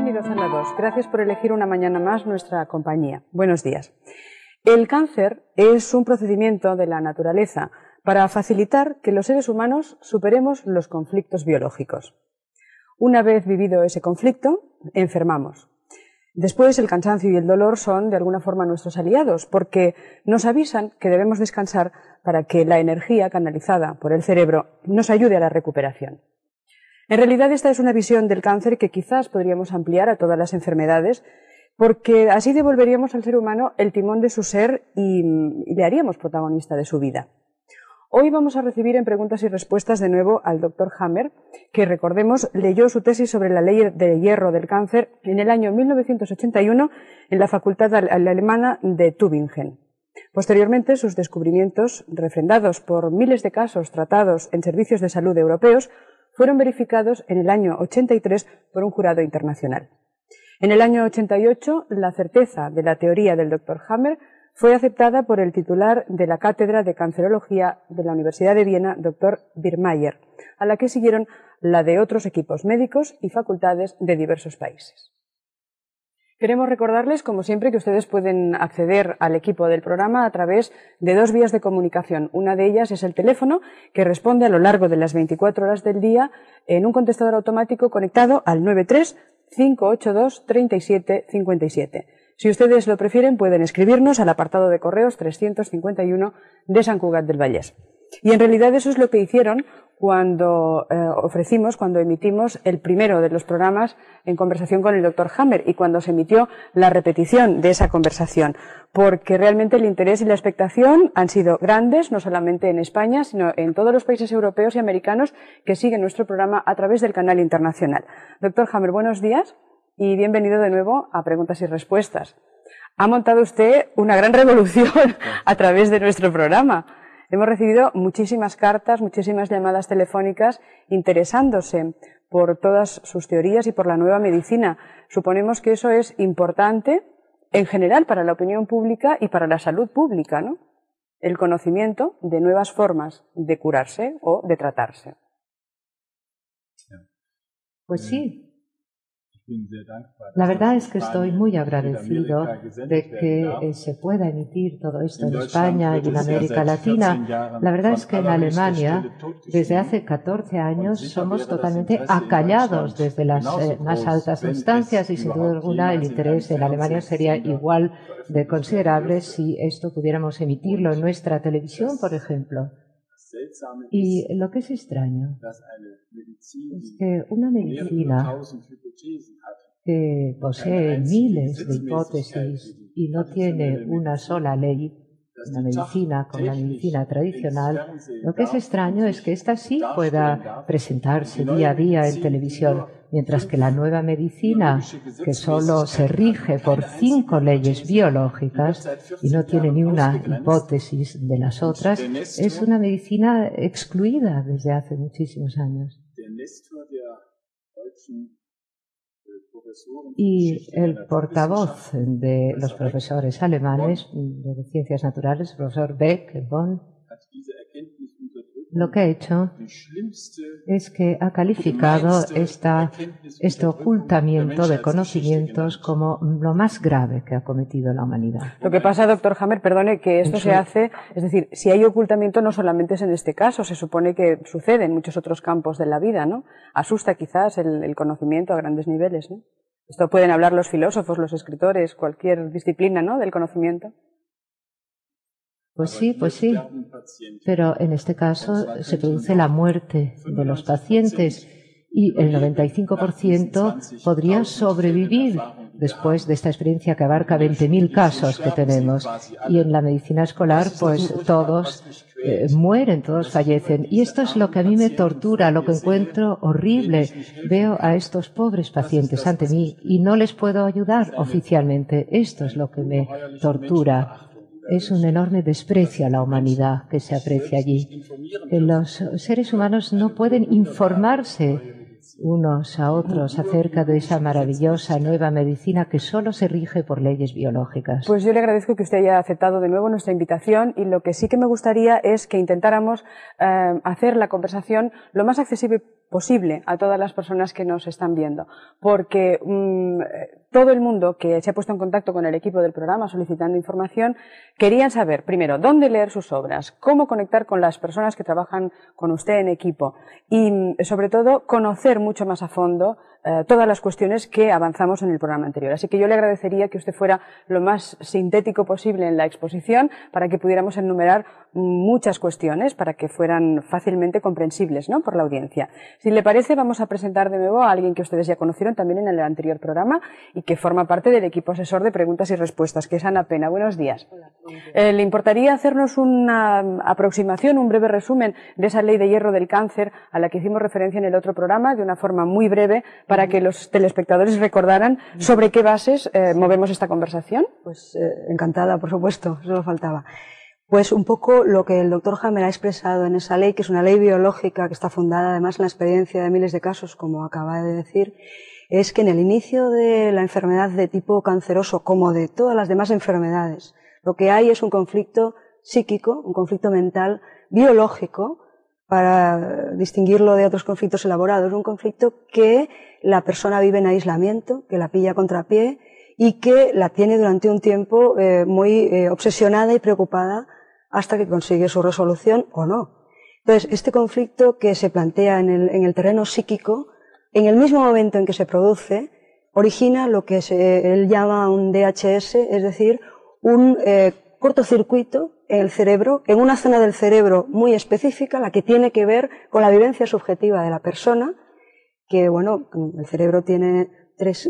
Bienvenidos a la 2. Gracias por elegir una mañana más nuestra compañía. Buenos días. El cáncer es un procedimiento de la naturaleza para facilitar que los seres humanos superemos los conflictos biológicos. Una vez vivido ese conflicto, enfermamos. Después el cansancio y el dolor son de alguna forma nuestros aliados porque nos avisan que debemos descansar para que la energía canalizada por el cerebro nos ayude a la recuperación. En realidad esta es una visión del cáncer que quizás podríamos ampliar a todas las enfermedades porque así devolveríamos al ser humano el timón de su ser y le haríamos protagonista de su vida. Hoy vamos a recibir en preguntas y respuestas de nuevo al Dr. Hammer, que recordemos leyó su tesis sobre la ley de hierro del cáncer en el año 1981 en la Facultad Alemana de Tübingen. Posteriormente, sus descubrimientos, refrendados por miles de casos tratados en servicios de salud europeos, fueron verificados en el año 83 por un jurado internacional. En el año 88, la certeza de la teoría del Dr. Hammer fue aceptada por el titular de la Cátedra de Cancerología de la Universidad de Viena, Dr. Birmayer, a la que siguieron la de otros equipos médicos y facultades de diversos países. Queremos recordarles, como siempre, que ustedes pueden acceder al equipo del programa a través de dos vías de comunicación. Una de ellas es el teléfono, que responde a lo largo de las 24 horas del día en un contestador automático conectado al 93 582 37 57. Si ustedes lo prefieren, pueden escribirnos al apartado de correos 351 de Sant Cugat del Vallès. Y en realidad eso es lo que hicieron cuando emitimos el primero de los programas en conversación con el Dr. Hammer y cuando se emitió la repetición de esa conversación, porque realmente el interés y la expectación han sido grandes, no solamente en España, sino en todos los países europeos y americanos que siguen nuestro programa a través del canal internacional. Dr. Hammer, buenos días y bienvenido de nuevo a Preguntas y Respuestas. Ha montado usted una gran revolución a través de nuestro programa. Hemos recibido muchísimas cartas, muchísimas llamadas telefónicas interesándose por todas sus teorías y por la nueva medicina. Suponemos que eso es importante en general para la opinión pública y para la salud pública, ¿no? El conocimiento de nuevas formas de curarse o de tratarse. Pues sí. La verdad es que estoy muy agradecido de que se pueda emitir todo esto en España y en América Latina. La verdad es que en Alemania, desde hace 14 años, somos totalmente acallados desde las más altas instancias y, sin duda alguna, el interés en Alemania sería igual de considerable si esto pudiéramos emitirlo en nuestra televisión, por ejemplo. Y lo que es extraño es que una medicina que posee miles de hipótesis y no tiene una sola ley, una medicina como la medicina tradicional, lo que es extraño es que ésta sí pueda presentarse día a día en televisión, mientras que la nueva medicina, que solo se rige por 5 leyes biológicas y no tiene ni una hipótesis de las otras, es una medicina excluida desde hace muchísimos años. Y el portavoz de los profesores alemanes de ciencias naturales, el profesor Beck, en Bonn, lo que ha hecho es que ha calificado este ocultamiento de conocimientos como lo más grave que ha cometido la humanidad. Lo que pasa, doctor Hammer, perdone, que esto se hace, es decir, si hay ocultamiento no solamente es en este caso, se supone que sucede en muchos otros campos de la vida, ¿no? Asusta quizás el conocimiento a grandes niveles, ¿no? Esto pueden hablar los filósofos, los escritores, cualquier disciplina, ¿no?, del conocimiento. Pues sí, pero en este caso se produce la muerte de los pacientes y el 95% podría sobrevivir después de esta experiencia que abarca 20.000 casos que tenemos. Y en la medicina escolar, pues todos mueren, todos fallecen. Y esto es lo que a mí me tortura, lo que encuentro horrible. Veo a estos pobres pacientes ante mí y no les puedo ayudar oficialmente. Esto es lo que me tortura. Es un enorme desprecio a la humanidad que se aprecia allí. Que los seres humanos no pueden informarse unos a otros acerca de esa maravillosa nueva medicina que solo se rige por leyes biológicas. Pues yo le agradezco que usted haya aceptado de nuevo nuestra invitación y lo que sí que me gustaría es que intentáramos hacer la conversación lo más accesible posible a todas las personas que nos están viendo, porque todo el mundo que se ha puesto en contacto con el equipo del programa solicitando información querían saber, primero, dónde leer sus obras, cómo conectar con las personas que trabajan con usted en equipo y, sobre todo, conocer mucho más a fondo todas las cuestiones que avanzamos en el programa anterior. Así que yo le agradecería que usted fuera lo más sintético posible en la exposición para que pudiéramos enumerar muchas cuestiones para que fueran fácilmente comprensibles, ¿no?, por la audiencia. Si le parece, vamos a presentar de nuevo a alguien que ustedes ya conocieron también en el anterior programa y que forma parte del equipo asesor de preguntas y respuestas, que es Ana Pena. Buenos días. Hola, buenos días. ¿Le importaría hacernos una aproximación, un breve resumen de esa ley de hierro del cáncer a la que hicimos referencia en el otro programa, de una forma muy breve, para que los telespectadores recordaran sobre qué bases movemos esta conversación? Pues encantada, por supuesto, solo faltaba. Pues un poco lo que el doctor Hammer ha expresado en esa ley, que es una ley biológica que está fundada además en la experiencia de miles de casos, como acaba de decir, es que en el inicio de la enfermedad de tipo canceroso, como de todas las demás enfermedades, lo que hay es un conflicto psíquico, un conflicto mental, biológico, para distinguirlo de otros conflictos elaborados, un conflicto que la persona vive en aislamiento, que la pilla a contrapié y que la tiene durante un tiempo muy obsesionada y preocupada hasta que consigue su resolución o no. Entonces, este conflicto que se plantea en el terreno psíquico, en el mismo momento en que se produce, origina lo que él llama un DHS, es decir, un cortocircuito en el cerebro, en una zona del cerebro muy específica, la que tiene que ver con la vivencia subjetiva de la persona, que, bueno, el cerebro tiene tres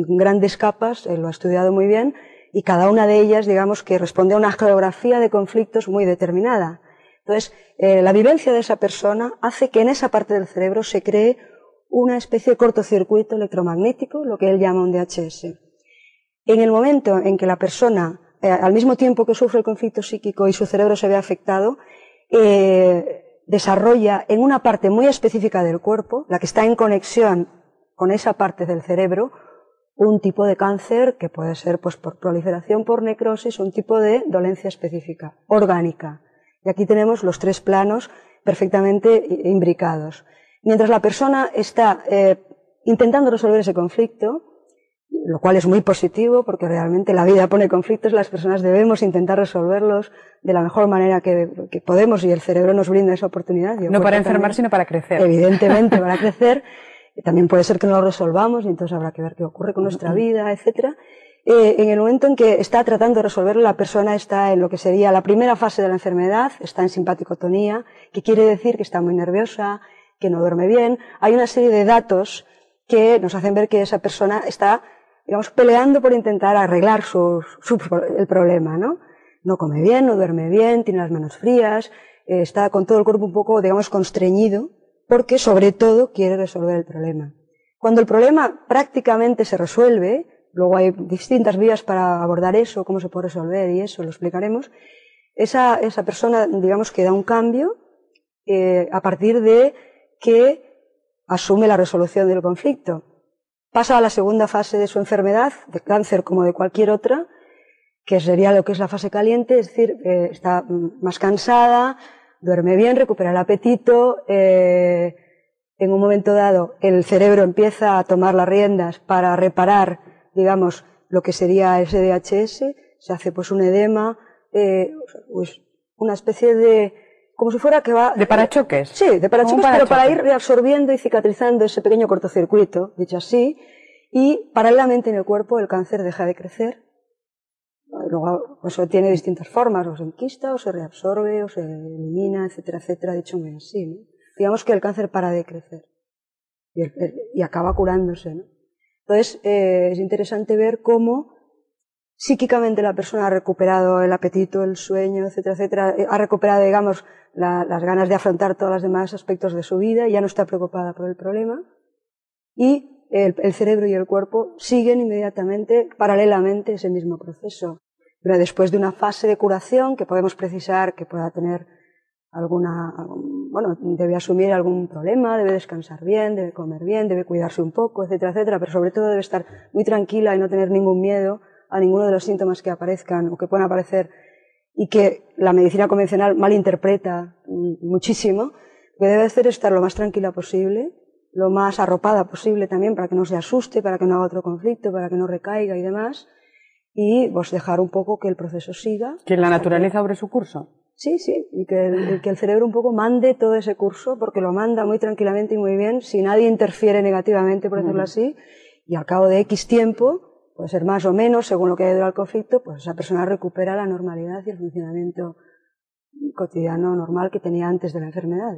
grandes capas, él lo ha estudiado muy bien, y cada una de ellas, digamos, que responde a una geografía de conflictos muy determinada. Entonces, la vivencia de esa persona hace que en esa parte del cerebro se cree una especie de cortocircuito electromagnético, lo que él llama un DHS. En el momento en que la persona, al mismo tiempo que sufre el conflicto psíquico y su cerebro se ve afectado, desarrolla en una parte muy específica del cuerpo, la que está en conexión con esa parte del cerebro, un tipo de cáncer que puede ser pues por proliferación, por necrosis, un tipo de dolencia específica, orgánica. Y aquí tenemos los tres planos perfectamente imbricados. Mientras la persona está intentando resolver ese conflicto, lo cual es muy positivo porque realmente la vida pone conflictos, las personas debemos intentar resolverlos de la mejor manera que podemos y el cerebro nos brinda esa oportunidad. No para enfermar, sino para crecer. Evidentemente, para crecer. También puede ser que no lo resolvamos y entonces habrá que ver qué ocurre con nuestra vida, etcétera. En el momento en que está tratando de resolverlo, la persona está en lo que sería la primera fase de la enfermedad, está en simpaticotonía, que quiere decir que está muy nerviosa, que no duerme bien. Hay una serie de datos que nos hacen ver que esa persona está, digamos, peleando por intentar arreglar el problema, ¿no? No come bien, no duerme bien, tiene las manos frías, está con todo el cuerpo un poco, digamos, constreñido, porque sobre todo quiere resolver el problema. Cuando el problema prácticamente se resuelve, luego hay distintas vías para abordar eso, cómo se puede resolver y eso lo explicaremos, esa persona, digamos, que da un cambio a partir de que asume la resolución del conflicto. Pasa a la segunda fase de su enfermedad, de cáncer como de cualquier otra, que sería lo que es la fase caliente, es decir, está más cansada, duerme bien, recupera el apetito, en un momento dado el cerebro empieza a tomar las riendas para reparar, digamos, lo que sería ese DHS, se hace pues un edema, pues una especie de, como si fuera que va... ¿De parachoques? Sí, de parachoques, pero para ir reabsorbiendo y cicatrizando ese pequeño cortocircuito, dicho así, y paralelamente en el cuerpo el cáncer deja de crecer. Luego, eso tiene distintas formas, o se enquista, o se reabsorbe, o se elimina, etcétera, etcétera, dicho muy así, ¿no? Digamos que el cáncer para de crecer y acaba curándose, ¿no? Entonces, es interesante ver cómo psíquicamente la persona ha recuperado el apetito, el sueño, etcétera, etcétera, ha recuperado, digamos, las ganas de afrontar todos los demás aspectos de su vida, ya no está preocupada por el problema, y el cerebro y el cuerpo siguen inmediatamente, paralelamente, ese mismo proceso. Pero después de una fase de curación que podemos precisar que pueda tener debe asumir algún problema, debe descansar bien, debe comer bien, debe cuidarse un poco, etcétera, etcétera, pero sobre todo debe estar muy tranquila y no tener ningún miedo a ninguno de los síntomas que aparezcan o que puedan aparecer y que la medicina convencional malinterpreta muchísimo. Lo que debe hacer es estar lo más tranquila posible, lo más arropada posible también, para que no se asuste, para que no haga otro conflicto, para que no recaiga y demás, y pues dejar un poco que el proceso siga. Que la naturaleza abre su curso. Sí, y que el cerebro un poco mande todo ese curso, porque lo manda muy tranquilamente y muy bien, si nadie interfiere negativamente, por decirlo así, y al cabo de X tiempo, puede ser más o menos, según lo que haya durado el conflicto, pues esa persona recupera la normalidad y el funcionamiento cotidiano normal que tenía antes de la enfermedad.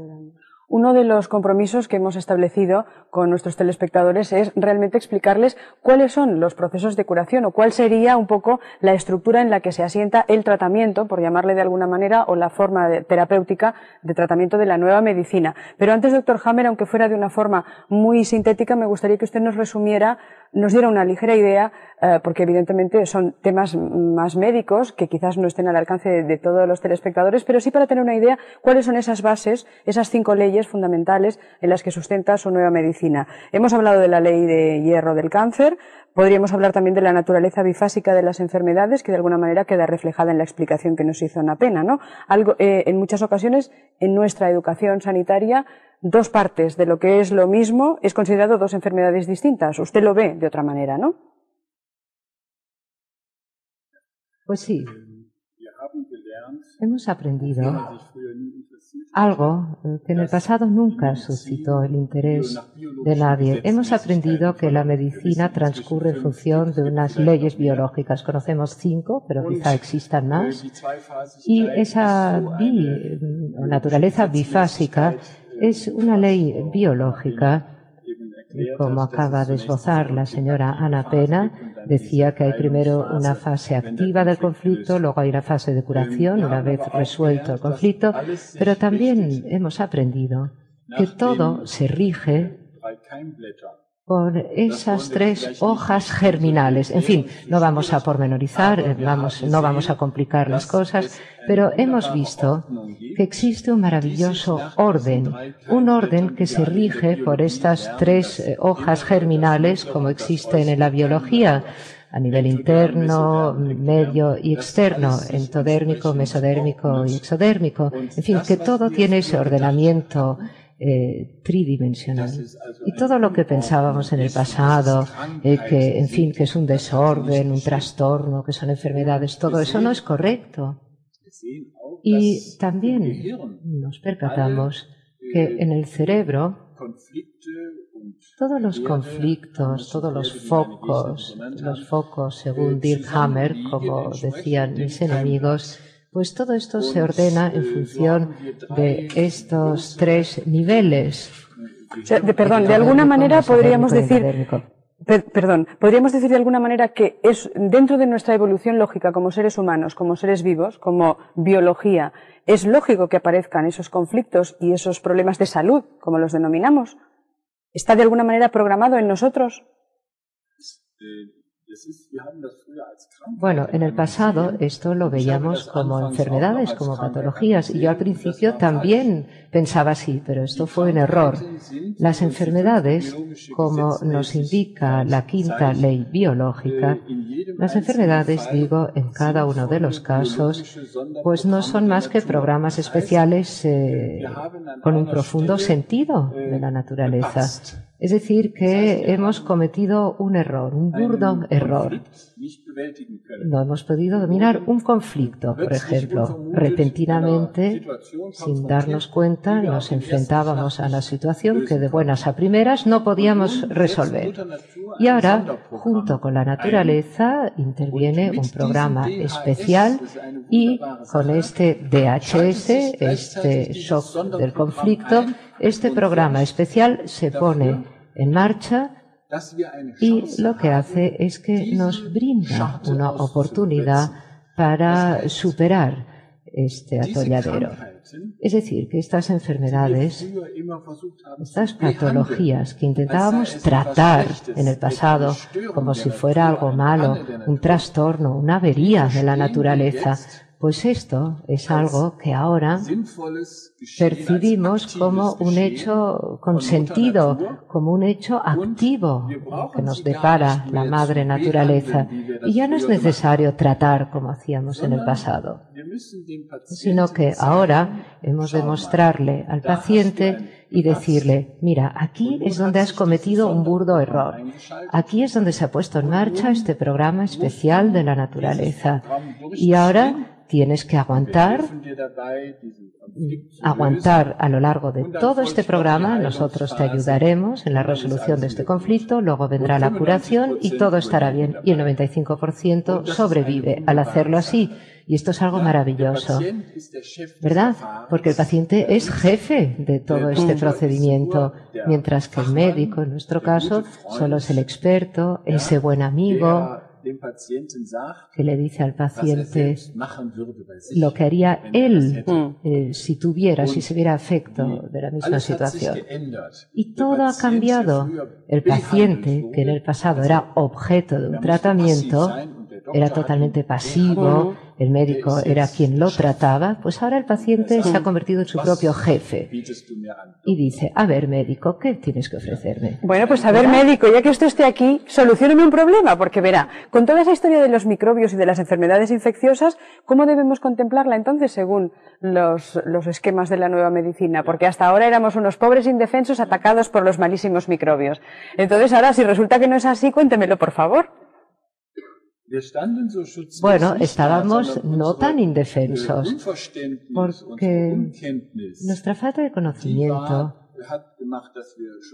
Uno de los compromisos que hemos establecido con nuestros telespectadores es realmente explicarles cuáles son los procesos de curación o cuál sería un poco la estructura en la que se asienta el tratamiento, por llamarle de alguna manera, o la forma terapéutica de tratamiento de la nueva medicina. Pero antes, doctor Hammer, aunque fuera de una forma muy sintética, me gustaría que usted nos resumiera, nos diera una ligera idea, porque evidentemente son temas más médicos que quizás no estén al alcance de todos los telespectadores, pero sí para tener una idea cuáles son esas bases, esas 5 leyes fundamentales en las que sustenta su nueva medicina. Hemos hablado de la ley de hierro del cáncer, podríamos hablar también de la naturaleza bifásica de las enfermedades, que de alguna manera queda reflejada en la explicación que nos hizo Ana Pena, ¿no? En muchas ocasiones, en nuestra educación sanitaria, 2 partes de lo que es lo mismo es considerado 2 enfermedades distintas. Usted lo ve de otra manera, ¿no? Pues sí. Hemos aprendido algo que en el pasado nunca suscitó el interés de nadie. Hemos aprendido que la medicina transcurre en función de unas leyes biológicas. Conocemos 5, pero quizá existan más. Y esa naturaleza bifásica es una ley biológica. Como acaba de esbozar la señora Ana Pena, decía que hay primero una fase activa del conflicto, luego hay una fase de curación una vez resuelto el conflicto, pero también hemos aprendido que todo se rige por esas 3 hojas germinales. En fin, no vamos a pormenorizar, no vamos a complicar las cosas, pero hemos visto que existe un maravilloso orden, un orden que se rige por estas 3 hojas germinales como existen en la biología, a nivel interno, medio y externo, endodérmico, mesodérmico y exodérmico. En fin, que todo tiene ese ordenamiento tridimensional. Y todo lo que pensábamos en el pasado, que en fin, que es un desorden, un trastorno, que son enfermedades, todo eso no es correcto. Y también nos percatamos que en el cerebro todos los conflictos, todos los focos, según Dirk Hammer, como decían mis enemigos, pues todo esto se ordena en función de estos 3 niveles. O sea, de alguna manera podríamos decir de alguna manera que es dentro de nuestra evolución lógica como seres humanos, como seres vivos, como biología, es lógico que aparezcan esos conflictos y esos problemas de salud, como los denominamos. ¿Está de alguna manera programado en nosotros? Bueno, en el pasado esto lo veíamos como enfermedades, como patologías, y yo al principio también pensaba así, pero esto fue un error. Las enfermedades, como nos indica la 5ª ley biológica, las enfermedades, digo, en cada uno de los casos, pues no son más que programas especiales con un profundo sentido de la naturaleza. Es decir, que hemos cometido un error, un burdo error. No hemos podido dominar un conflicto, por ejemplo. Repentinamente, sin darnos cuenta, nos enfrentábamos a la situación que de buenas a primeras no podíamos resolver. Y ahora, junto con la naturaleza, interviene un programa especial y con este DHS, este shock del conflicto, este programa especial se pone en marcha y lo que hace es que nos brinda una oportunidad para superar este atolladero. Es decir, que estas enfermedades, estas patologías que intentábamos tratar en el pasado como si fuera algo malo, un trastorno, una avería de la naturaleza, Pues esto es algo que ahora percibimos como un hecho con sentido, como un hecho activo que nos depara la madre naturaleza. Y ya no es necesario tratar como hacíamos en el pasado, sino que ahora hemos de mostrarle al paciente y decirle, mira, aquí es donde has cometido un burdo error. Aquí es donde se ha puesto en marcha este programa especial de la naturaleza. Y ahora tienes que aguantar a lo largo de todo este programa. Nosotros te ayudaremos en la resolución de este conflicto, luego vendrá la curación y todo estará bien. Y el 95% sobrevive al hacerlo así. Y esto es algo maravilloso, ¿verdad? Porque el paciente es jefe de todo este procedimiento, mientras que el médico, en nuestro caso, solo es el experto, ese buen amigo que le dice al paciente lo que haría él si se viera afecto de la misma situación. Y todo ha cambiado. El paciente, que en el pasado era objeto de un tratamiento, era totalmente pasivo, el médico era quien lo trataba, pues ahora el paciente se ha convertido en su propio jefe. Y dice, a ver, médico, ¿qué tienes que ofrecerme? Bueno, pues a ver, médico, ya que usted esté aquí, solucióneme un problema, porque verá, con toda esa historia de los microbios y de las enfermedades infecciosas, ¿cómo debemos contemplarla entonces según los esquemas de la nueva medicina? Porque hasta ahora éramos unos pobres indefensos atacados por los malísimos microbios. Entonces ahora, si resulta que no es así, cuéntemelo, por favor. Bueno, estábamos no tan indefensos, porque nuestra falta de conocimiento,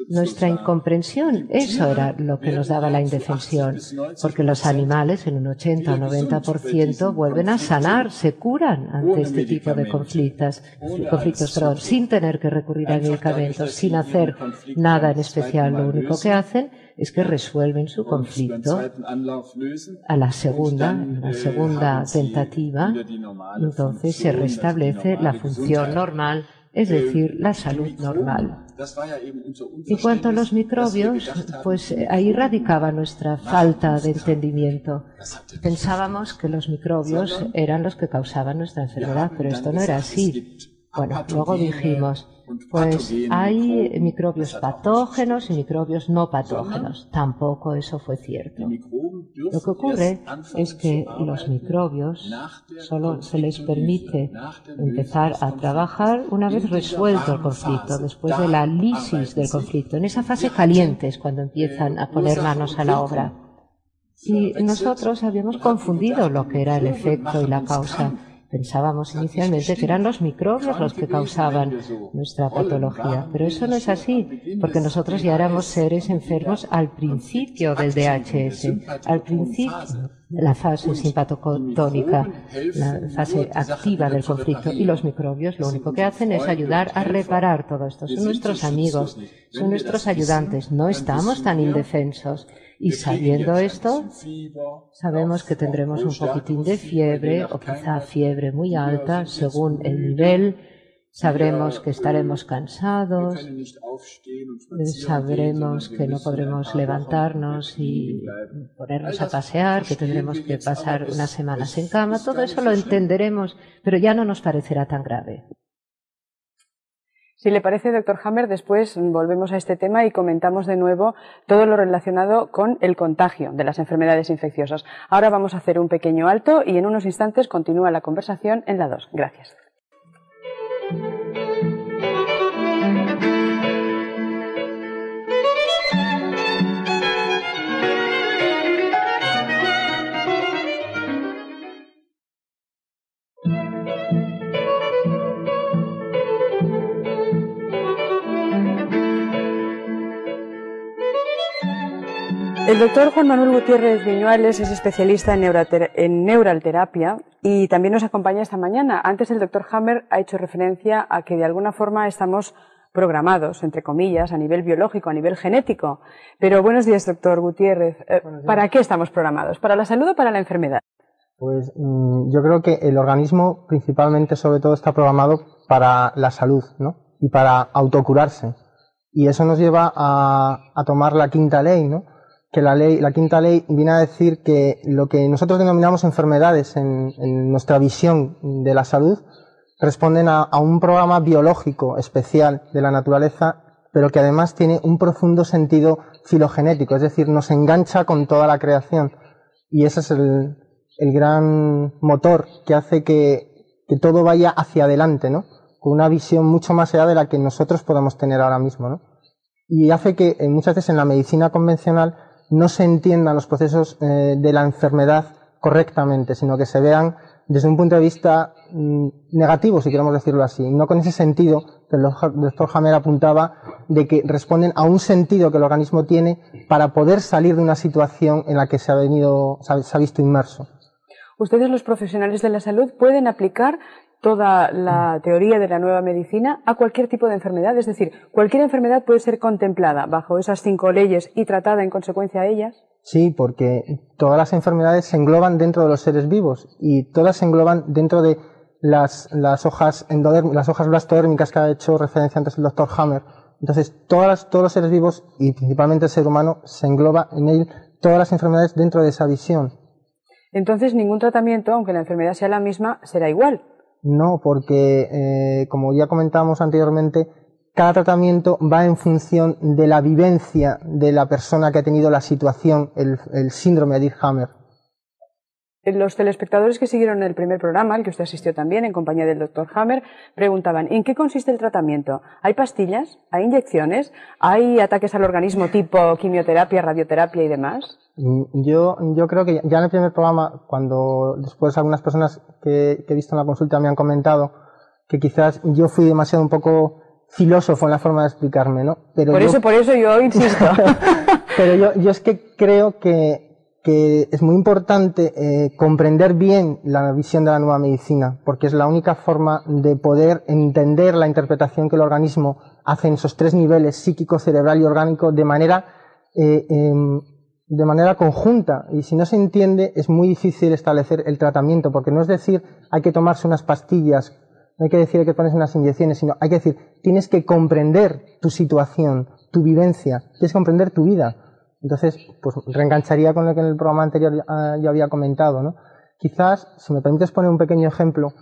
nuestra incomprensión, eso era lo que nos daba la indefensión, porque los animales en un 80 o 90% vuelven a sanar, se curan ante este tipo de conflictos, sin tener que recurrir a medicamentos, sin hacer nada en especial. Lo único que hacen es que resuelven su conflicto a la segunda tentativa, entonces se restablece la función normal, es decir, la salud normal. En cuanto a los microbios, pues ahí radicaba nuestra falta de entendimiento. Pensábamos que los microbios eran los que causaban nuestra enfermedad, pero esto no era así. Bueno, luego dijimos, pues hay microbios patógenos y microbios no patógenos. Tampoco eso fue cierto. Lo que ocurre es que los microbios solo se les permite empezar a trabajar una vez resuelto el conflicto, después de la lisis del conflicto. En esa fase caliente es cuando empiezan a poner manos a la obra. Y nosotros habíamos confundido lo que era el efecto y la causa. Pensábamos inicialmente que eran los microbios los que causaban nuestra patología, pero eso no es así, porque nosotros ya éramos seres enfermos al principio del DHS, al principio de la fase simpatotónica, la fase activa del conflicto, y los microbios lo único que hacen es ayudar a reparar todo esto. Son nuestros amigos, son nuestros ayudantes, no estamos tan indefensos. Y sabiendo esto, sabemos que tendremos un poquitín de fiebre o quizá fiebre muy alta según el nivel. Sabremos que estaremos cansados, sabremos que no podremos levantarnos y ponernos a pasear, que tendremos que pasar unas semanas en cama. Todo eso lo entenderemos, pero ya no nos parecerá tan grave. Si le parece, doctor Hammer, después volvemos a este tema y comentamos de nuevo todo lo relacionado con el contagio de las enfermedades infecciosas. Ahora vamos a hacer un pequeño alto y en unos instantes continúa la conversación en la 2. Gracias. El doctor Juan Manuel Gutiérrez Viñuales es especialista en neuralterapia y también nos acompaña esta mañana. Antes el doctor Hammer ha hecho referencia a que de alguna forma estamos programados, entre comillas, a nivel biológico, a nivel genético. Pero buenos días, doctor Gutiérrez. ¿Para qué estamos programados? ¿Para la salud o para la enfermedad? Pues yo creo que el organismo principalmente, sobre todo, está programado para la salud, ¿no? Y para autocurarse. Y eso nos lleva a tomar la quinta ley, ¿no? que la quinta ley viene a decir que lo que nosotros denominamos enfermedades en nuestra visión de la salud responden a un programa biológico especial de la naturaleza, pero que además tiene un profundo sentido filogenético, es decir, nos engancha con toda la creación. Y ese es el gran motor que hace que todo vaya hacia adelante, ¿no? Con una visión mucho más allá de la que nosotros podemos tener ahora mismo, ¿no? Y hace que muchas veces en la medicina convencional no se entiendan los procesos de la enfermedad correctamente, sino que se vean desde un punto de vista negativo, si queremos decirlo así, no con ese sentido que el doctor Hammer apuntaba, de que responden a un sentido que el organismo tiene para poder salir de una situación en la que se ha visto inmerso. Ustedes, los profesionales de la salud, pueden aplicar toda la teoría de la nueva medicina a cualquier tipo de enfermedad, es decir, cualquier enfermedad puede ser contemplada bajo esas 5 leyes y tratada en consecuencia a ellas. Sí, porque todas las enfermedades se engloban dentro de los seres vivos y todas se engloban dentro de las hojas blastodérmicas que ha hecho referencia antes el doctor Hammer. Entonces, todos los seres vivos y principalmente el ser humano se engloba en él todas las enfermedades dentro de esa visión. Entonces, ningún tratamiento, aunque la enfermedad sea la misma, será igual. No, porque como ya comentábamos anteriormente, cada tratamiento va en función de la vivencia de la persona que ha tenido la situación, el síndrome de Hammer. Los telespectadores que siguieron el primer programa, al que usted asistió también en compañía del doctor Hammer, preguntaban ¿en qué consiste el tratamiento? ¿Hay pastillas? ¿Hay inyecciones? ¿Hay ataques al organismo tipo quimioterapia, radioterapia y demás? Yo creo que ya en el primer programa, cuando después algunas personas que he visto en la consulta me han comentado que quizás yo fui demasiado un poco filósofo en la forma de explicarme, ¿no? Pero por eso yo insisto. Pero yo es que creo que es muy importante comprender bien la visión de la nueva medicina, porque es la única forma de poder entender la interpretación que el organismo hace en esos 3 niveles, psíquico, cerebral y orgánico, de manera conjunta. Y si no se entiende, es muy difícil establecer el tratamiento, porque no es decir hay que tomarse unas pastillas, no hay que decir hay que ponerse unas inyecciones, sino hay que decir tienes que comprender tu situación, tu vivencia, tienes que comprender tu vida. Entonces, pues reengancharía con lo que en el programa anterior ya había comentado, ¿no? Quizás, si me permites poner un pequeño ejemplo,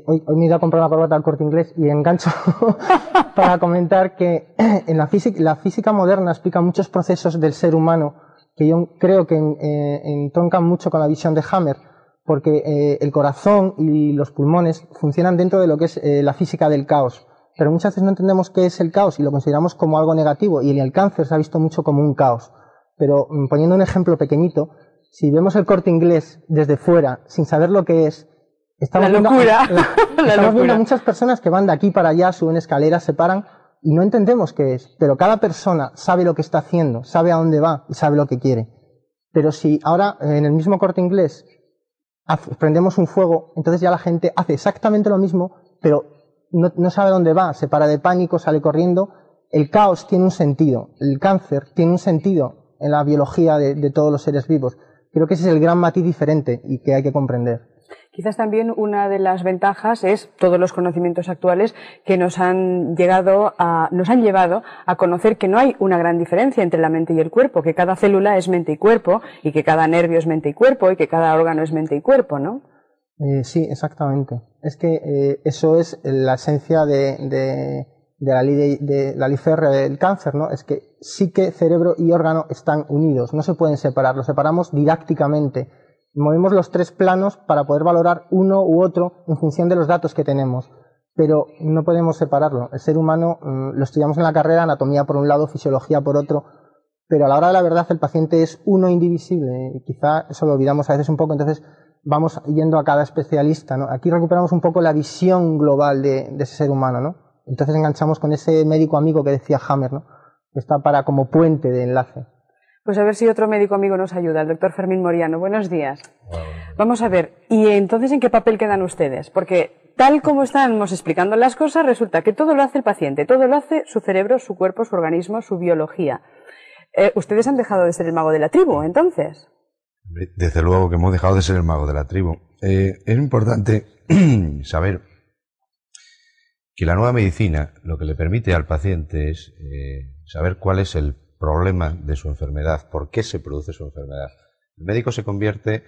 hoy me he ido a comprar una corbata al Corte Inglés y engancho para comentar que en la física moderna explica muchos procesos del ser humano que yo creo que entroncan mucho con la visión de Hammer, porque el corazón y los pulmones funcionan dentro de lo que es la física del caos. Pero muchas veces no entendemos qué es el caos y lo consideramos como algo negativo, y en el cáncer se ha visto mucho como un caos. Pero poniendo un ejemplo pequeñito, si vemos el Corte Inglés desde fuera, sin saber lo que es, estamos viendo a muchas personas que van de aquí para allá, suben escaleras, se paran y no entendemos qué es. Pero cada persona sabe lo que está haciendo, sabe a dónde va y sabe lo que quiere. Pero si ahora en el mismo Corte Inglés prendemos un fuego, entonces ya la gente hace exactamente lo mismo, pero no sabe dónde va, se para de pánico, sale corriendo. El caos tiene un sentido, el cáncer tiene un sentido en la biología de todos los seres vivos. Creo que ese es el gran matiz diferente y que hay que comprender. Quizás también una de las ventajas es todos los conocimientos actuales que nos han llevado a conocer que no hay una gran diferencia entre la mente y el cuerpo, que cada célula es mente y cuerpo, y que cada nervio es mente y cuerpo, y que cada órgano es mente y cuerpo, ¿no? Sí, exactamente. Es que eso es la esencia de la ley de la ley férrea del cáncer, ¿no? Es que psique, cerebro y órgano están unidos, no se pueden separar, los separamos didácticamente. Movemos los 3 planos para poder valorar uno u otro en función de los datos que tenemos, pero no podemos separarlo. El ser humano lo estudiamos en la carrera, anatomía por un lado, fisiología por otro, pero a la hora de la verdad el paciente es uno indivisible y quizá eso lo olvidamos a veces un poco, entonces vamos yendo a cada especialista, ¿no? Aquí recuperamos un poco la visión global de ese ser humano, ¿no? Entonces enganchamos con ese médico amigo que decía Hammer, ¿no? Que está para como puente de enlace. Pues a ver si otro médico amigo nos ayuda, el doctor Fermín Moriano. Buenos días. Vamos a ver, ¿y entonces en qué papel quedan ustedes? Porque tal como estamos explicando las cosas, resulta que todo lo hace el paciente, todo lo hace su cerebro, su cuerpo, su organismo, su biología. ¿Ustedes han dejado de ser el mago de la tribu, entonces? Desde luego que hemos dejado de ser el mago de la tribu. Es importante saber que la nueva medicina lo que le permite al paciente es saber cuál es el problema de su enfermedad, por qué se produce su enfermedad. El médico se convierte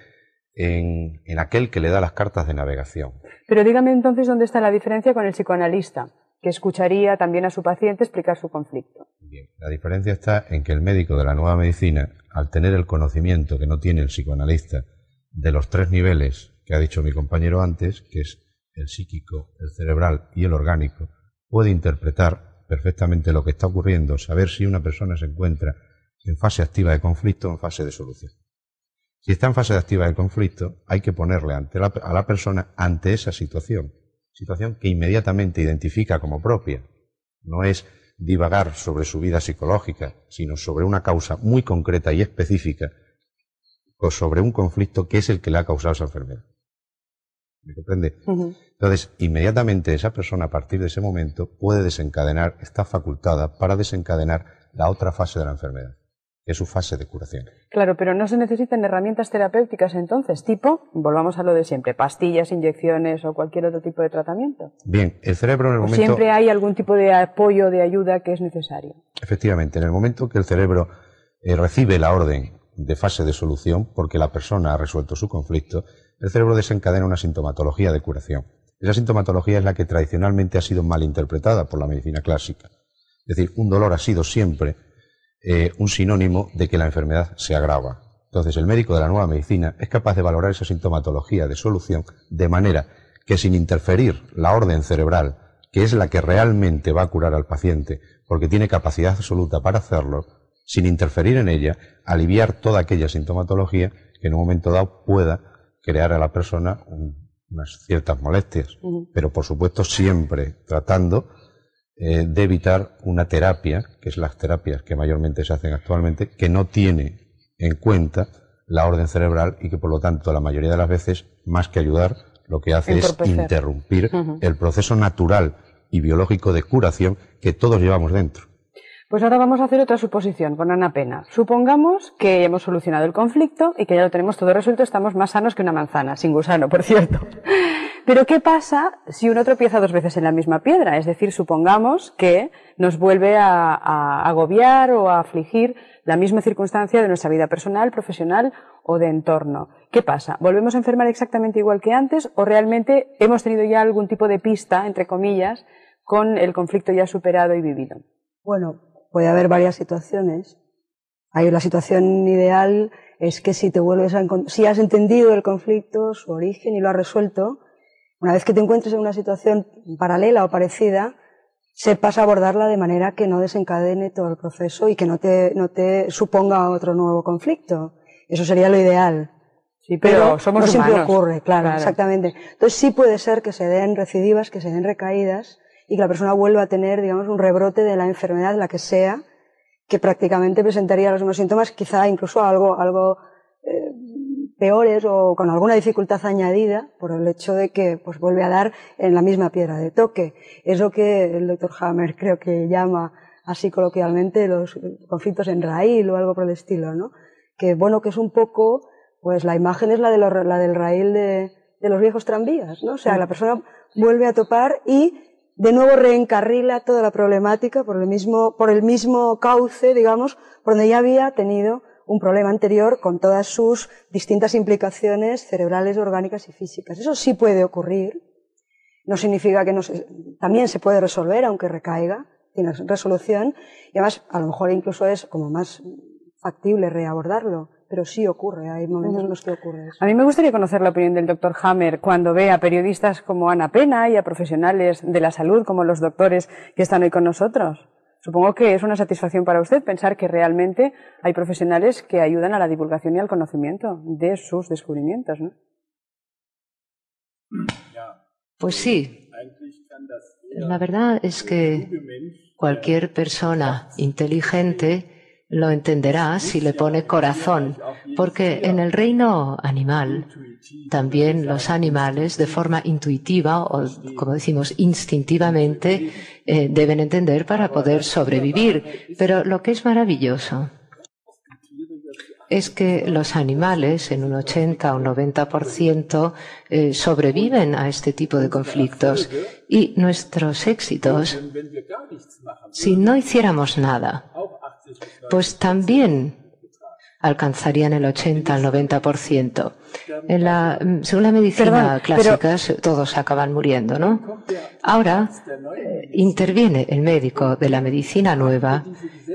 en aquel que le da las cartas de navegación. Pero dígame entonces dónde está la diferencia con el psicoanalista, que escucharía también a su paciente explicar su conflicto. Bien, la diferencia está en que el médico de la nueva medicina, al tener el conocimiento que no tiene el psicoanalista de los 3 niveles que ha dicho mi compañero antes, que es el psíquico, el cerebral y el orgánico, puede interpretar perfectamente lo que está ocurriendo, saber si una persona se encuentra en fase activa de conflicto o en fase de solución. Si está en fase activa de conflicto, hay que ponerle a la persona ante esa situación que inmediatamente identifica como propia. No es divagar sobre su vida psicológica, sino sobre una causa muy concreta y específica, o sobre un conflicto que es el que le ha causado esa enfermedad. ¿Me comprende? Entonces, inmediatamente esa persona, a partir de ese momento, puede desencadenar, está facultada para desencadenar la otra fase de la enfermedad, que es su fase de curación. Claro, pero no se necesitan herramientas terapéuticas entonces, tipo, volvamos a lo de siempre, pastillas, inyecciones o cualquier otro tipo de tratamiento. Bien, el cerebro en el momento... Siempre hay algún tipo de apoyo, de ayuda que es necesario. Efectivamente, en el momento que el cerebro recibe la orden de fase de solución, porque la persona ha resuelto su conflicto, el cerebro desencadena una sintomatología de curación. Esa sintomatología es la que tradicionalmente ha sido mal interpretada por la medicina clásica. Es decir, un dolor ha sido siempre un sinónimo de que la enfermedad se agrava. Entonces, el médico de la nueva medicina es capaz de valorar esa sintomatología de solución de manera que, sin interferir la orden cerebral, que es la que realmente va a curar al paciente, porque tiene capacidad absoluta para hacerlo, sin interferir en ella, aliviar toda aquella sintomatología que en un momento dado pueda crear a la persona unas ciertas molestias, pero por supuesto siempre tratando de evitar una terapia, que es las terapias que mayormente se hacen actualmente, que no tiene en cuenta la orden cerebral y que por lo tanto la mayoría de las veces, más que ayudar, lo que hace es interrumpir el proceso natural y biológico de curación que todos llevamos dentro. Pues ahora vamos a hacer otra suposición con Ana Pena. Supongamos que hemos solucionado el conflicto y que ya lo tenemos todo resuelto, estamos más sanos que una manzana, sin gusano, por cierto. Pero ¿qué pasa si uno tropieza 2 veces en la misma piedra? Es decir, supongamos que nos vuelve a agobiar o a afligir la misma circunstancia de nuestra vida personal, profesional o de entorno. ¿Qué pasa? ¿Volvemos a enfermar exactamente igual que antes o realmente hemos tenido ya algún tipo de pista, entre comillas, con el conflicto ya superado y vivido? Bueno, puede haber varias situaciones. La situación ideal es que si si has entendido el conflicto, su origen y lo has resuelto, una vez que te encuentres en una situación paralela o parecida, sepas abordarla de manera que no desencadene todo el proceso y que no te suponga otro nuevo conflicto. Eso sería lo ideal. Sí, pero somos no siempre humanos. ocurre, claro, exactamente. Entonces sí puede ser que se den recidivas, que se den recaídas y que la persona vuelva a tener, digamos, un rebrote de la enfermedad, la que sea, que prácticamente presentaría los mismos síntomas, quizá incluso algo peores o con alguna dificultad añadida por el hecho de que pues vuelve a dar en la misma piedra de toque. Es lo que el Dr. Hammer creo que llama así coloquialmente los conflictos en raíl o algo por el estilo, ¿no? Que bueno, que es un poco, pues la imagen es la del raíl de los viejos tranvías, ¿no? O sea, la persona vuelve a topar y de nuevo reencarrila toda la problemática por el mismo cauce, digamos, por donde ya había tenido un problema anterior con todas sus distintas implicaciones cerebrales, orgánicas y físicas. Eso sí puede ocurrir. No significa que también se puede resolver, aunque recaiga, tiene resolución, y además a lo mejor incluso es como más factible reabordarlo, pero sí ocurre, hay momentos en los que ocurre eso. A mí me gustaría conocer la opinión del Dr. Hammer cuando ve a periodistas como Ana Pena y a profesionales de la salud como los doctores que están hoy con nosotros. Supongo que es una satisfacción para usted pensar que realmente hay profesionales que ayudan a la divulgación y al conocimiento de sus descubrimientos, ¿no? Pues sí. La verdad es que cualquier persona inteligente lo entenderá si le pone corazón, porque en el reino animal también los animales de forma intuitiva o, como decimos, instintivamente deben entender para poder sobrevivir. Pero lo que es maravilloso es que los animales en un 80 o 90% sobreviven a este tipo de conflictos y nuestros éxitos, si no hiciéramos nada, pues también alcanzarían el 80 al 90%. Según la medicina clásica, todos acaban muriendo, ¿no? Ahora interviene el médico de la medicina nueva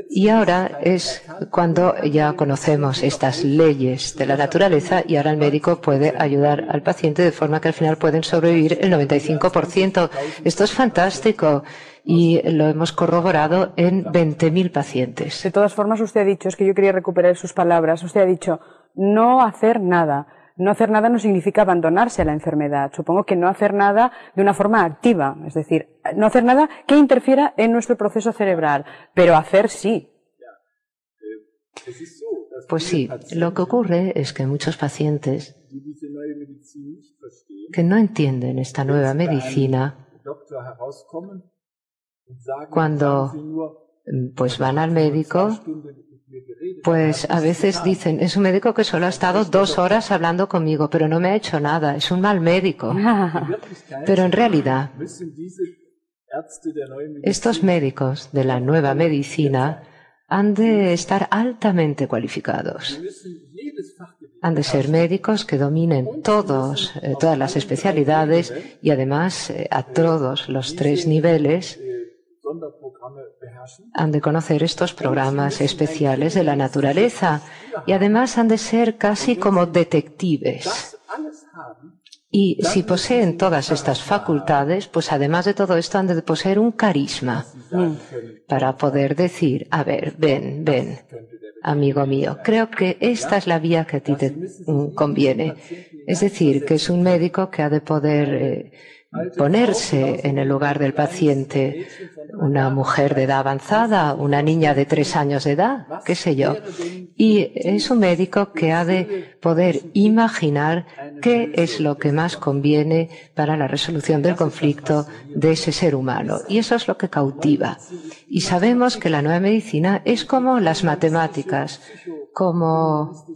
y ahora es cuando ya conocemos estas leyes de la naturaleza y ahora el médico puede ayudar al paciente de forma que al final pueden sobrevivir el 95%. Esto es fantástico. Y lo hemos corroborado en 20.000 pacientes. De todas formas, usted ha dicho, es que yo quería recuperar sus palabras, usted ha dicho, no hacer nada. No hacer nada no significa abandonarse a la enfermedad. Supongo que no hacer nada de una forma activa, es decir, no hacer nada que interfiera en nuestro proceso cerebral, pero hacer sí. Pues sí, lo que ocurre es que muchos pacientes que no entienden esta nueva medicina, cuando pues van al médico, pues a veces dicen, es un médico que solo ha estado 2 horas hablando conmigo, pero no me ha hecho nada, es un mal médico. Pero en realidad, estos médicos de la nueva medicina han de estar altamente cualificados. Han de ser médicos que dominen todas las especialidades y además a todos los 3 niveles han de conocer estos programas especiales de la naturaleza y además han de ser casi como detectives. Y si poseen todas estas facultades, pues además de todo esto han de poseer un carisma para poder decir, a ver, ven, amigo mío, creo que esta es la vía que a ti te conviene. Es decir, que es un médico que ha de poder ponerse en el lugar del paciente, una mujer de edad avanzada, una niña de 3 años de edad, qué sé yo. Y es un médico que ha de poder imaginar qué es lo que más conviene para la resolución del conflicto de ese ser humano. Y eso es lo que cautiva. Y sabemos que la nueva medicina es como las matemáticas, como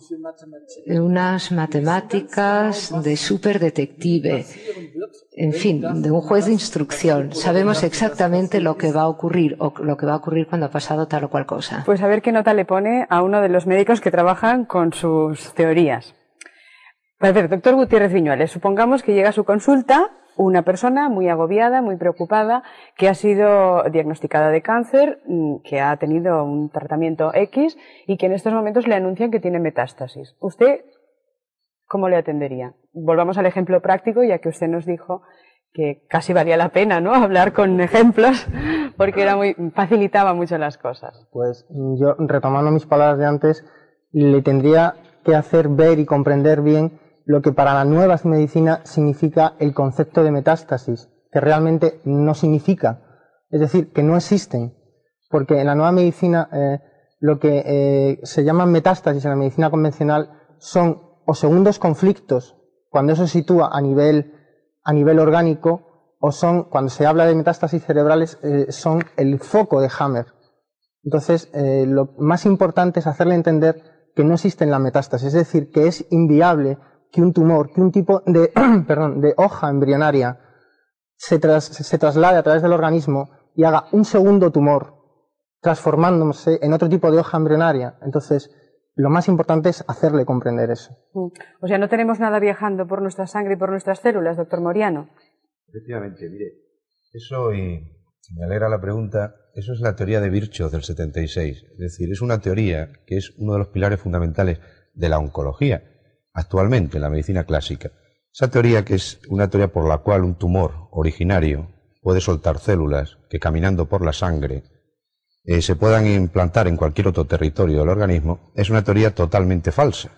unas matemáticas de superdetective, en fin, de un juez de instrucción. Sabemos exactamente lo que va a ocurrir o lo que va a ocurrir cuando ha pasado tal o cual cosa. Pues a ver qué nota le pone a uno de los médicos que trabajan con sus teorías. Perfecto, doctor Gutiérrez Viñuales, supongamos que llega a su consulta una persona muy agobiada, muy preocupada, que ha sido diagnosticada de cáncer, que ha tenido un tratamiento X y que en estos momentos le anuncian que tiene metástasis. ¿Usted cómo le atendería? Volvamos al ejemplo práctico, ya que usted nos dijo que casi valía la pena, ¿no?, hablar con ejemplos, porque facilitaba mucho las cosas. Pues yo, retomando mis palabras de antes, le tendría que hacer ver y comprender bien lo que para la nueva medicina significa el concepto de metástasis, que realmente no significa, es decir, que no existen, porque en la nueva medicina lo que se llama metástasis en la medicina convencional son o segundos conflictos, cuando eso se sitúa a nivel orgánico, o son, cuando se habla de metástasis cerebrales, son el foco de Hammer. Entonces, lo más importante es hacerle entender que no existe la metástasis, es decir, que es inviable que un tumor, que un tipo de, de hoja embrionaria se traslade a través del organismo y haga un segundo tumor, transformándose en otro tipo de hoja embrionaria. Entonces, lo más importante es hacerle comprender eso. O sea, no tenemos nada viajando por nuestra sangre y por nuestras células, doctor Moriano. Efectivamente, mire, eso, y me alegra la pregunta, eso es la teoría de Virchow del 76. Es decir, es una teoría que es uno de los pilares fundamentales de la oncología, actualmente en la medicina clásica. Esa teoría, que es una teoría por la cual un tumor originario puede soltar células que caminando por la sangre se puedan implantar en cualquier otro territorio del organismo, es una teoría totalmente falsa,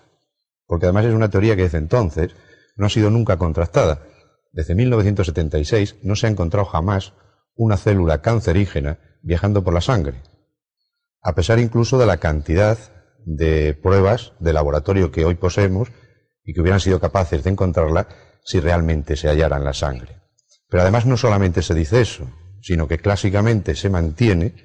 porque además es una teoría que desde entonces no ha sido nunca contrastada. Desde 1976 no se ha encontrado jamás una célula cancerígena viajando por la sangre, a pesar incluso de la cantidad de pruebas de laboratorio que hoy poseemos y que hubieran sido capaces de encontrarla si realmente se hallara en la sangre. Pero además no solamente se dice eso, sino que clásicamente se mantiene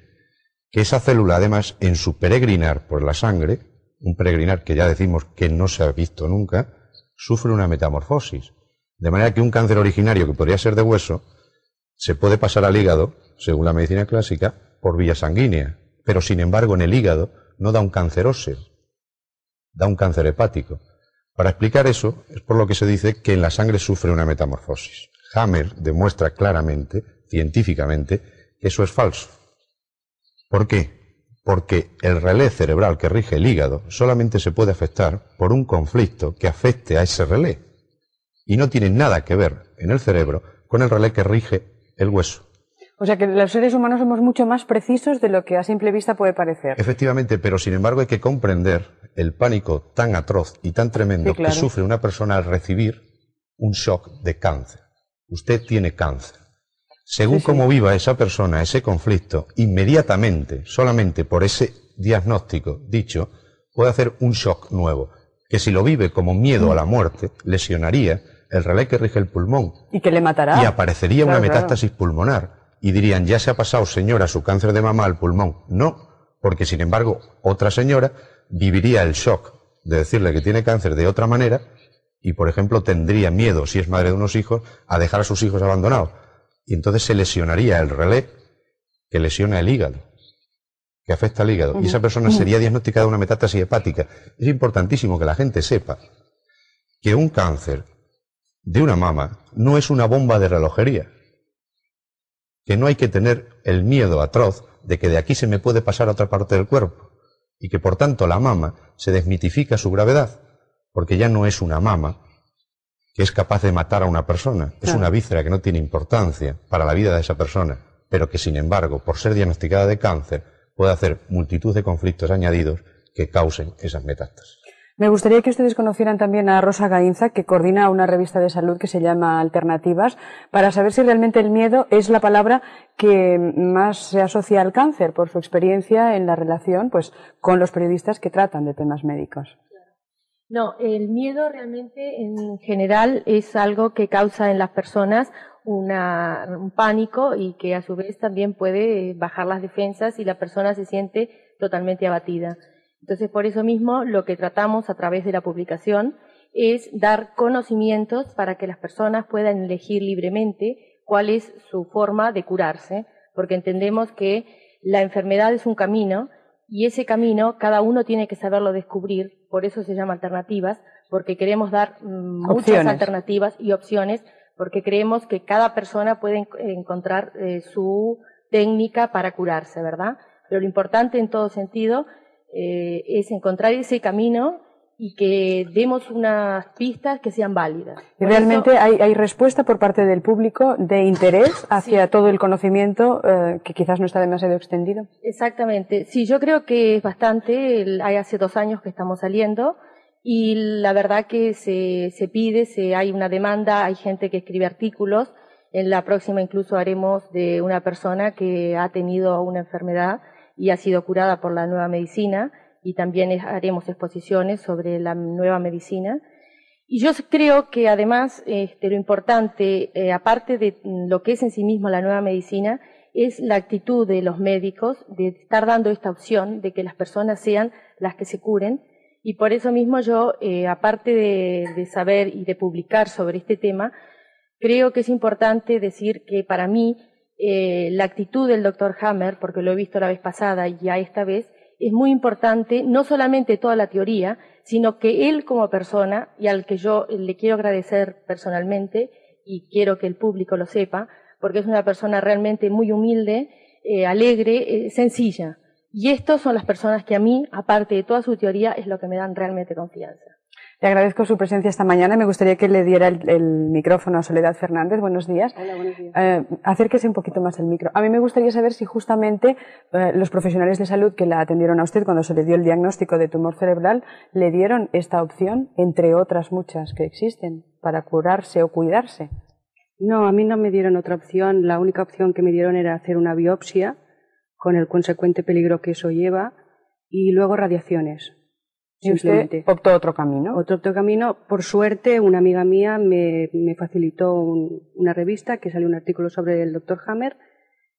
que esa célula, además, en su peregrinar por la sangre, un peregrinar que ya decimos que no se ha visto nunca, sufre una metamorfosis. De manera que un cáncer originario que podría ser de hueso se puede pasar al hígado, según la medicina clásica, por vía sanguínea. Pero, sin embargo, en el hígado no da un cáncer óseo, da un cáncer hepático. Para explicar eso, es por lo que se dice que en la sangre sufre una metamorfosis. Hammer demuestra claramente, científicamente, que eso es falso. ¿Por qué? Porque el relé cerebral que rige el hígado solamente se puede afectar por un conflicto que afecte a ese relé. Y no tiene nada que ver en el cerebro con el relé que rige el hueso. O sea que los seres humanos somos mucho más precisos de lo que a simple vista puede parecer. Efectivamente, pero sin embargo hay que comprender el pánico tan atroz y tan tremendo que sufre una persona al recibir un shock de cáncer. Usted tiene cáncer. Según cómo viva esa persona ese conflicto, inmediatamente, solamente por ese diagnóstico dicho, puede hacer un shock nuevo, que si lo vive como miedo a la muerte, lesionaría el relé que rige el pulmón. Y que le matará. Y aparecería una metástasis pulmonar. Y dirían, ya se ha pasado, señora, su cáncer de mama al pulmón. No, porque sin embargo, otra señora viviría el shock de decirle que tiene cáncer de otra manera y, por ejemplo, tendría miedo, si es madre de unos hijos, a dejar a sus hijos abandonados. Y entonces se lesionaría el relé que lesiona el hígado, que afecta al hígado. Y esa persona sería diagnosticada de una metástasis hepática. Es importantísimo que la gente sepa que un cáncer de una mama no es una bomba de relojería. Que no hay que tener el miedo atroz de que de aquí se me puede pasar a otra parte del cuerpo y que por tanto la mama se desmitifica su gravedad, porque ya no es una mama que es capaz de matar a una persona, es una víscera que no tiene importancia para la vida de esa persona, pero que sin embargo, por ser diagnosticada de cáncer, puede hacer multitud de conflictos añadidos que causen esas metástasis. Me gustaría que ustedes conocieran también a Rosa Gainza, que coordina una revista de salud que se llama Alternativas, para saber si realmente el miedo es la palabra que más se asocia al cáncer, por su experiencia en la relación pues, con los periodistas que tratan de temas médicos. No, el miedo realmente en general es algo que causa en las personas un pánico y que a su vez también puede bajar las defensas y la persona se siente totalmente abatida. Entonces, por eso mismo, lo que tratamos a través de la publicación es dar conocimientos para que las personas puedan elegir libremente cuál es su forma de curarse, porque entendemos que la enfermedad es un camino y ese camino cada uno tiene que saberlo descubrir, por eso se llama Alternativas, porque queremos dar muchas alternativas y opciones, porque creemos que cada persona puede encontrar su técnica para curarse, ¿verdad? Pero lo importante en todo sentido es encontrar ese camino y que demos unas pistas que sean válidas. Y realmente hay respuesta por parte del público de interés hacia todo el conocimiento que quizás no está demasiado extendido. Exactamente. Sí, yo creo que es bastante. Hay hace 2 años que estamos saliendo y la verdad que se pide, hay una demanda, hay gente que escribe artículos. En la próxima incluso haremos de una persona que ha tenido una enfermedad y ha sido curada por la nueva medicina y también haremos exposiciones sobre la nueva medicina. Y yo creo que además lo importante, aparte de lo que es en sí mismo la nueva medicina, es la actitud de los médicos de estar dando esta opción de que las personas sean las que se curen. Y por eso mismo yo, aparte de saber y de publicar sobre este tema, creo que es importante decir que para mí la actitud del Dr. Hammer, porque lo he visto la vez pasada y ya esta vez, es muy importante, no solamente toda la teoría, sino que él como persona, y al que yo le quiero agradecer personalmente, y quiero que el público lo sepa, porque es una persona realmente muy humilde, alegre, sencilla. Y estas son las personas que a mí, aparte de toda su teoría, es lo que me dan realmente confianza. Le agradezco su presencia esta mañana. Me gustaría que le diera el micrófono a Soledad Fernández. Buenos días. Hola, buenos días. Acérquese un poquito más el micro. A mí me gustaría saber si justamente los profesionales de salud que la atendieron a usted cuando se le dio el diagnóstico de tumor cerebral le dieron esta opción, entre otras muchas que existen, para curarse o cuidarse. No, a mí no me dieron otra opción. La única opción que me dieron era hacer una biopsia con el consecuente peligro que eso lleva y luego radiaciones. ¿Y usted optó otro camino? Otro camino. Por suerte, una amiga mía me facilitó una revista que salió un artículo sobre el Dr. Hammer.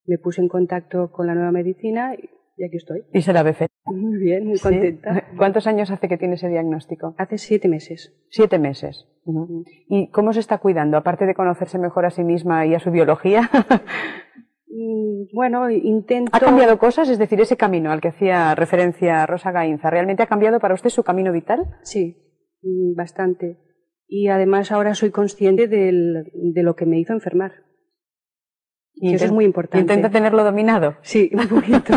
Me puse en contacto con la nueva medicina y aquí estoy. ¿Y se la ve feliz? Muy bien, muy contenta. ¿Sí? ¿Cuántos años hace que tiene ese diagnóstico? Hace 7 meses. 7 meses. ¿Y cómo se está cuidando? Aparte de conocerse mejor a sí misma y a su biología. Bueno, intento... ¿Ha cambiado cosas? Es decir, ese camino al que hacía referencia Rosa Gainza, ¿realmente ha cambiado para usted su camino vital? Sí, bastante. Y además ahora soy consciente de lo que me hizo enfermar. Y eso es muy importante. ¿Intenta tenerlo dominado? Sí, un poquito.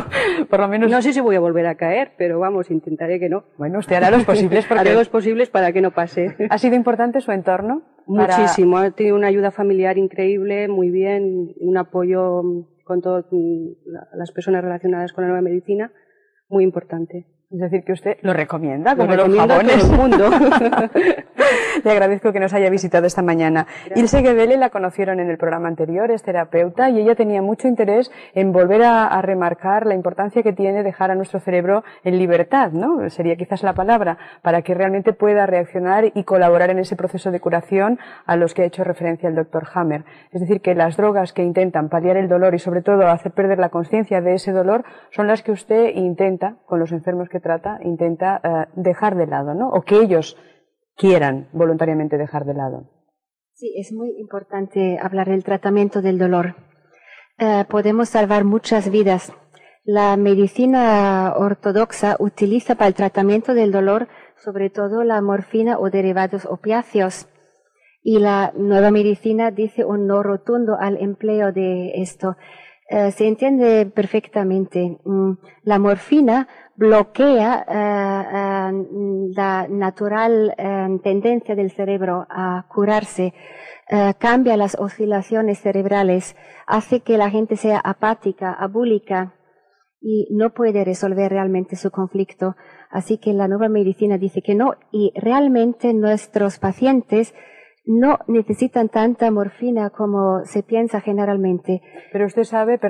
Por lo menos... No sé si voy a volver a caer, pero vamos, intentaré que no. Bueno, usted hará los posibles porque... Haré los posibles para que no pase. ¿Ha sido importante su entorno? Muchísimo. Ha tenido una ayuda familiar increíble, muy bien, un apoyo con todas las personas relacionadas con la nueva medicina, muy importante. Es decir, que usted lo recomienda, como lo recomiendo los jabones. a todo el mundo. Le agradezco que nos haya visitado esta mañana. Ilse Gebele la conocieron en el programa anterior, es terapeuta, y ella tenía mucho interés en volver a remarcar la importancia que tiene dejar a nuestro cerebro en libertad, ¿no? Sería quizás la palabra, para que realmente pueda reaccionar y colaborar en ese proceso de curación a los que ha hecho referencia el doctor Hammer. Es decir, que las drogas que intentan paliar el dolor y sobre todo hacer perder la conciencia de ese dolor son las que usted intenta, con los enfermos que trata, intenta dejar de lado, ¿no? O que ellos quieran voluntariamente dejar de lado. Sí, es muy importante hablar del tratamiento del dolor. Podemos salvar muchas vidas. La medicina ortodoxa utiliza para el tratamiento del dolor sobre todo la morfina o derivados opiáceos. Y la nueva medicina dice un no rotundo al empleo de esto. Se entiende perfectamente. La morfina bloquea la natural tendencia del cerebro a curarse, cambia las oscilaciones cerebrales, hace que la gente sea apática, abúlica y no puede resolver realmente su conflicto. Así que la nueva medicina dice que no, y realmente nuestros pacientes no necesitan tanta morfina como se piensa generalmente. Pero usted sabe,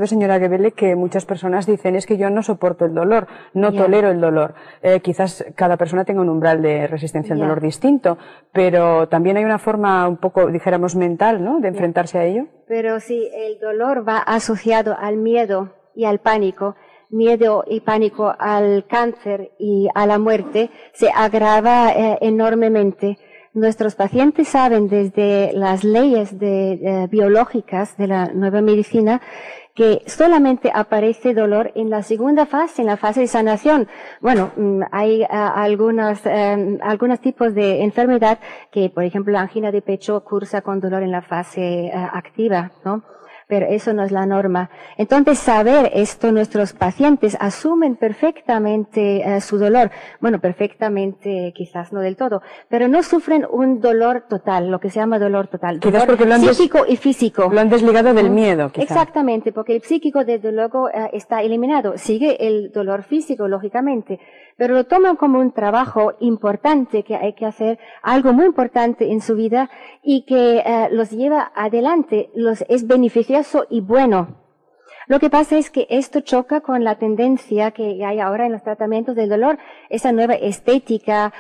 señora Gebele, que muchas personas dicen es que yo no soporto el dolor, no tolero el dolor. Quizás cada persona tenga un umbral de resistencia al dolor distinto, pero también hay una forma un poco, dijéramos, mental, ¿no?, de enfrentarse a ello. Pero si el dolor va asociado al miedo y al pánico, miedo y pánico al cáncer y a la muerte, se agrava enormemente. Nuestros pacientes saben desde las leyes biológicas de la nueva medicina que solamente aparece dolor en la segunda fase, en la fase de sanación. Bueno, hay algunos tipos de enfermedad que, por ejemplo, la angina de pecho cursa con dolor en la fase activa, ¿no? Pero eso no es la norma. Entonces, saber esto, nuestros pacientes asumen perfectamente su dolor. Bueno, perfectamente, quizás no del todo, pero no sufren un dolor total, lo que se llama dolor total. Quizás dolor porque psíquico y físico. Lo han desligado del miedo, quizás. Exactamente, porque el psíquico, desde luego, está eliminado. Sigue el dolor físico, lógicamente, pero lo toman como un trabajo importante que hay que hacer, algo muy importante en su vida y que los lleva adelante, es beneficioso y bueno. Lo que pasa es que esto choca con la tendencia que hay ahora en los tratamientos del dolor, esa nueva estética,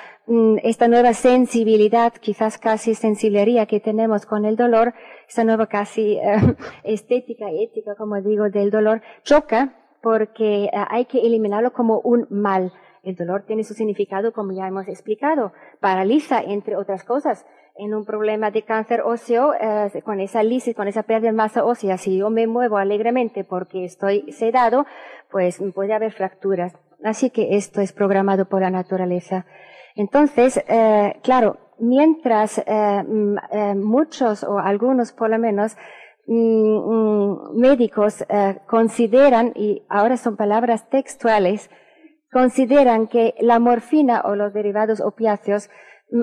esta nueva sensibilidad, quizás casi sensiblería que tenemos con el dolor, esa nueva casi estética y ética, como digo, del dolor, choca porque hay que eliminarlo como un mal. El dolor tiene su significado, como ya hemos explicado, paraliza, entre otras cosas. En un problema de cáncer óseo, con esa lisis, con esa pérdida de masa ósea, si yo me muevo alegremente porque estoy sedado, pues puede haber fracturas. Así que esto es programado por la naturaleza. Entonces, claro, mientras muchos o algunos por lo menos médicos consideran, y ahora son palabras textuales, consideran que la morfina o los derivados opiáceos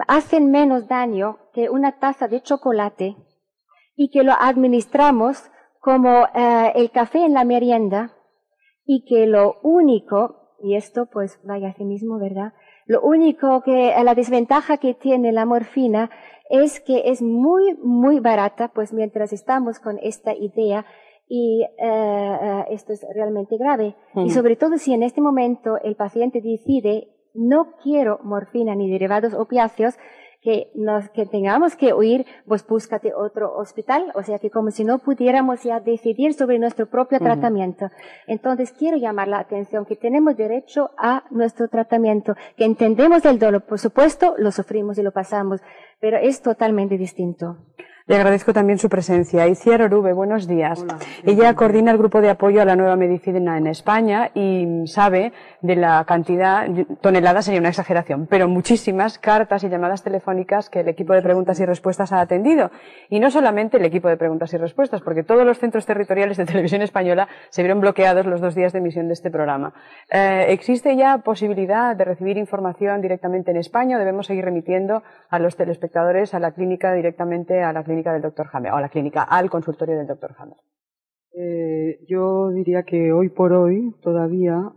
hacen menos daño que una taza de chocolate y que lo administramos como el café en la merienda y que lo único, y esto pues vaya a sí mismo, ¿verdad? Lo único que, la desventaja que tiene la morfina es que es muy, muy barata, pues mientras estamos con esta idea y esto es realmente grave. Y sobre todo si en este momento el paciente decide no quiero morfina ni derivados opiáceos, que tengamos que huir, pues búscate otro hospital, o sea que como si no pudiéramos ya decidir sobre nuestro propio tratamiento. Entonces quiero llamar la atención que tenemos derecho a nuestro tratamiento, que entendemos el dolor, por supuesto, lo sufrimos y lo pasamos, pero es totalmente distinto. Le agradezco también su presencia. Iciar Orube, buenos días. Hola. Ella coordina el grupo de apoyo a la nueva medicina en España y sabe de la cantidad, toneladas sería una exageración, pero muchísimas cartas y llamadas telefónicas que el equipo de preguntas y respuestas ha atendido. Y no solamente el equipo de preguntas y respuestas, porque todos los centros territoriales de Televisión Española se vieron bloqueados los 2 días de emisión de este programa. ¿Existe ya posibilidad de recibir información directamente en España o debemos seguir remitiendo a los telespectadores a la clínica directamente a la clínica del Dr. Hammer, o a la clínica, al consultorio del Dr. Hammer? Yo diría que hoy por hoy todavía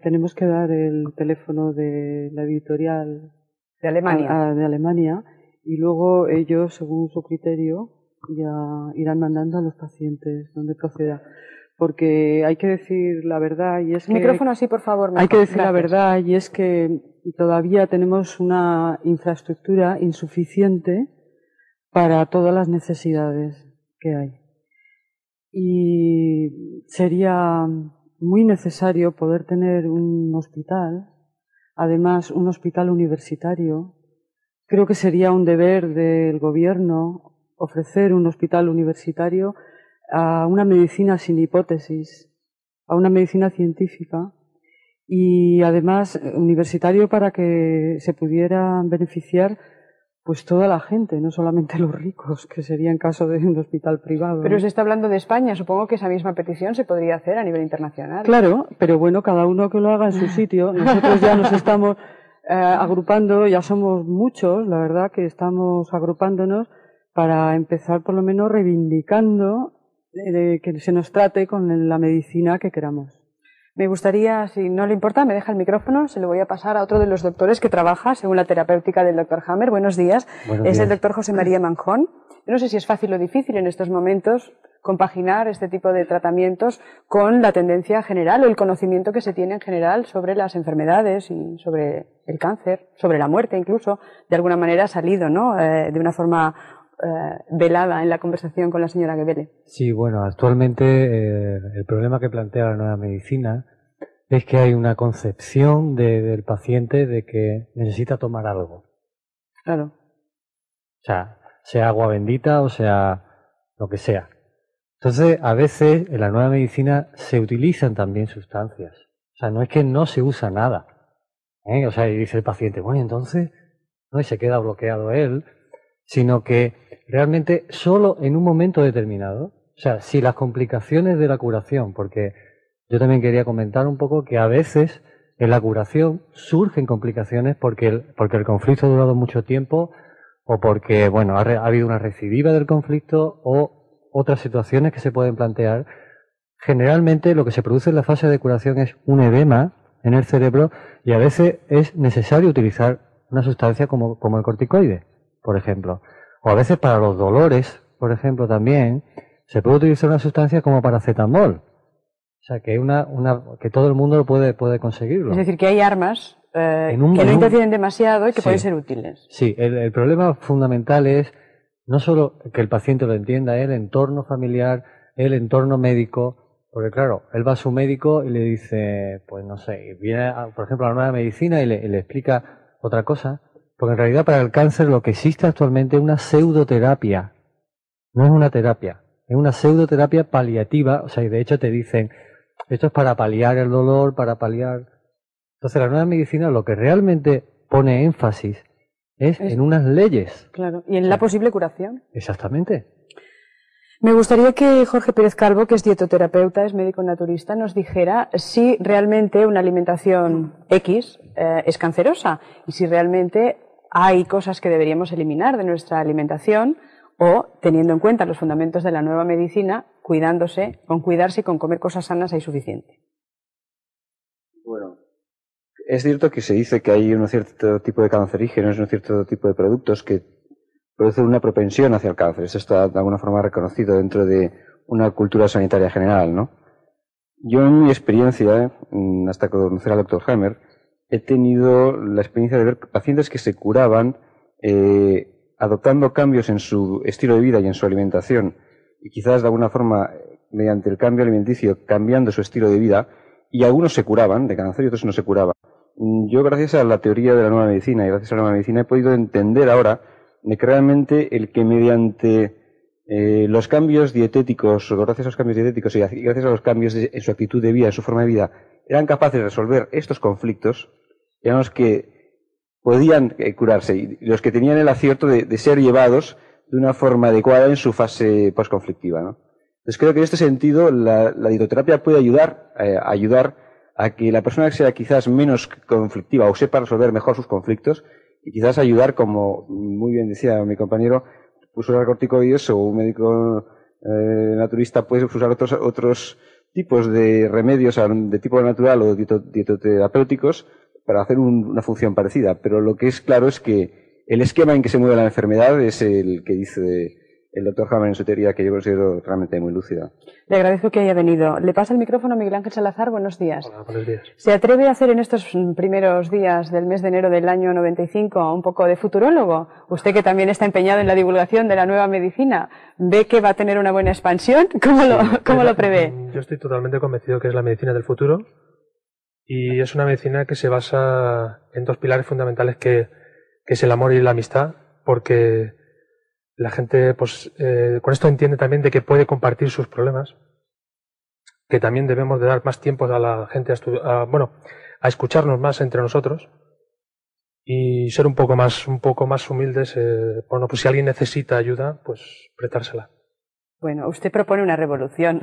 tenemos que dar el teléfono de la editorial de Alemania. De Alemania, y luego ellos, según su criterio, ya irán mandando a los pacientes donde proceda. Porque hay que decir la verdad, y es que... Micrófono así, por favor. Hay que decir la verdad, y es que todavía tenemos una infraestructura insuficiente para todas las necesidades que hay. Y sería muy necesario poder tener un hospital, además un hospital universitario. Creo que sería un deber del gobierno ofrecer un hospital universitario a una medicina sin hipótesis, a una medicina científica, y además universitario para que se pudieran beneficiar pues toda la gente, no solamente los ricos, que sería en caso de un hospital privado. Pero se está hablando de España, supongo que esa misma petición se podría hacer a nivel internacional. Claro, pero bueno, cada uno que lo haga en su sitio. Nosotros ya nos estamos agrupando, ya somos muchos, la verdad, que estamos agrupándonos para empezar por lo menos reivindicando que se nos trate con la medicina que queramos. Me gustaría, si no le importa, me deja el micrófono, se lo voy a pasar a otro de los doctores que trabaja según la terapéutica del Dr. Hammer. Buenos días. Es el doctor José María Manjón. Yo no sé si es fácil o difícil en estos momentos compaginar este tipo de tratamientos con la tendencia general o el conocimiento que se tiene en general sobre las enfermedades y sobre el cáncer, sobre la muerte incluso. De alguna manera ha salido, ¿no? De una forma velada en la conversación con la señora Gebele. Sí, bueno, actualmente el problema que plantea la nueva medicina es que hay una concepción del paciente de que necesita tomar algo. Claro. O sea agua bendita o sea lo que sea. Entonces, a veces en la nueva medicina se utilizan también sustancias. O sea, no es que no se usa nada. O sea, y dice el paciente, bueno, entonces, no, y se queda bloqueado él, sino que realmente solo en un momento determinado, o sea, si las complicaciones de la curación, porque yo también quería comentar un poco que a veces en la curación surgen complicaciones porque el conflicto ha durado mucho tiempo o porque, bueno, ha habido una recidiva del conflicto o otras situaciones que se pueden plantear. Generalmente lo que se produce en la fase de curación es un edema en el cerebro y a veces es necesario utilizar una sustancia como el corticoide, por ejemplo. O a veces para los dolores, por ejemplo, también se puede utilizar una sustancia como paracetamol. O sea, que que todo el mundo puede conseguirlo. Es decir, que hay armas que no interfieren demasiado y que pueden ser útiles. Sí, el problema fundamental es no solo que el paciente lo entienda, el entorno familiar, el entorno médico, porque claro, él va a su médico y le dice, pues no sé, viene, por ejemplo, a la nueva medicina y le explica otra cosa. Porque en realidad para el cáncer lo que existe actualmente es una pseudoterapia. No es una terapia, es una pseudoterapia paliativa. O sea, y de hecho te dicen, esto es para paliar el dolor, para paliar... Entonces la nueva medicina lo que realmente pone énfasis es en unas leyes. Claro, y en la posible curación. Exactamente. Me gustaría que Jorge Pérez Calvo, que es dietoterapeuta, es médico naturista, nos dijera si realmente una alimentación X es cancerosa y si realmente hay cosas que deberíamos eliminar de nuestra alimentación o, teniendo en cuenta los fundamentos de la nueva medicina, cuidarse y con comer cosas sanas hay suficiente. Bueno, es cierto que se dice que hay un cierto tipo de cancerígenos, un cierto tipo de productos que producen una propensión hacia el cáncer. Eso está de alguna forma reconocido dentro de una cultura sanitaria general, ¿no? Yo en mi experiencia, hasta conocer al Dr. Hammer, he tenido la experiencia de ver pacientes que se curaban adoptando cambios en su estilo de vida y en su alimentación y quizás de alguna forma mediante el cambio alimenticio cambiando su estilo de vida y algunos se curaban de cáncer y otros no se curaban. Yo gracias a la teoría de la nueva medicina y gracias a la nueva medicina he podido entender ahora de que realmente el que mediante los cambios dietéticos, o gracias a los cambios dietéticos y gracias a los cambios en su actitud de vida, en su forma de vida, eran capaces de resolver estos conflictos, eran los que podían curarse y los que tenían el acierto de ser llevados de una forma adecuada en su fase postconflictiva, ¿no? Entonces creo que en este sentido la dietoterapia puede ayudar a que la persona sea quizás menos conflictiva o sepa resolver mejor sus conflictos y quizás ayudar, como muy bien decía mi compañero, pues usar corticoides, o un médico naturista puede usar otros tipos de remedios de tipo natural o dietoterapéuticos para hacer una función parecida. Pero lo que es claro es que el esquema en que se mueve la enfermedad es el que dice el doctor Hammer en su teoría, que yo considero realmente muy lúcida. Le agradezco que haya venido. Le pasa el micrófono a Miguel Ángel Salazar. Buenos días. Hola, buenos días. ¿Se atreve a hacer en estos primeros días del mes de enero del año 95 un poco de futurólogo? Usted, que también está empeñado en la divulgación de la nueva medicina, ¿ve que va a tener una buena expansión? ¿Cómo lo prevé? Yo estoy totalmente convencido que es la medicina del futuro, y es una medicina que se basa en dos pilares fundamentales, que es el amor y la amistad, porque la gente pues con esto entiende también de que puede compartir sus problemas, que también debemos de dar más tiempo a la gente a escucharnos más entre nosotros y ser un poco más humildes. Bueno, pues si alguien necesita ayuda, pues prestársela. Bueno, usted propone una revolución,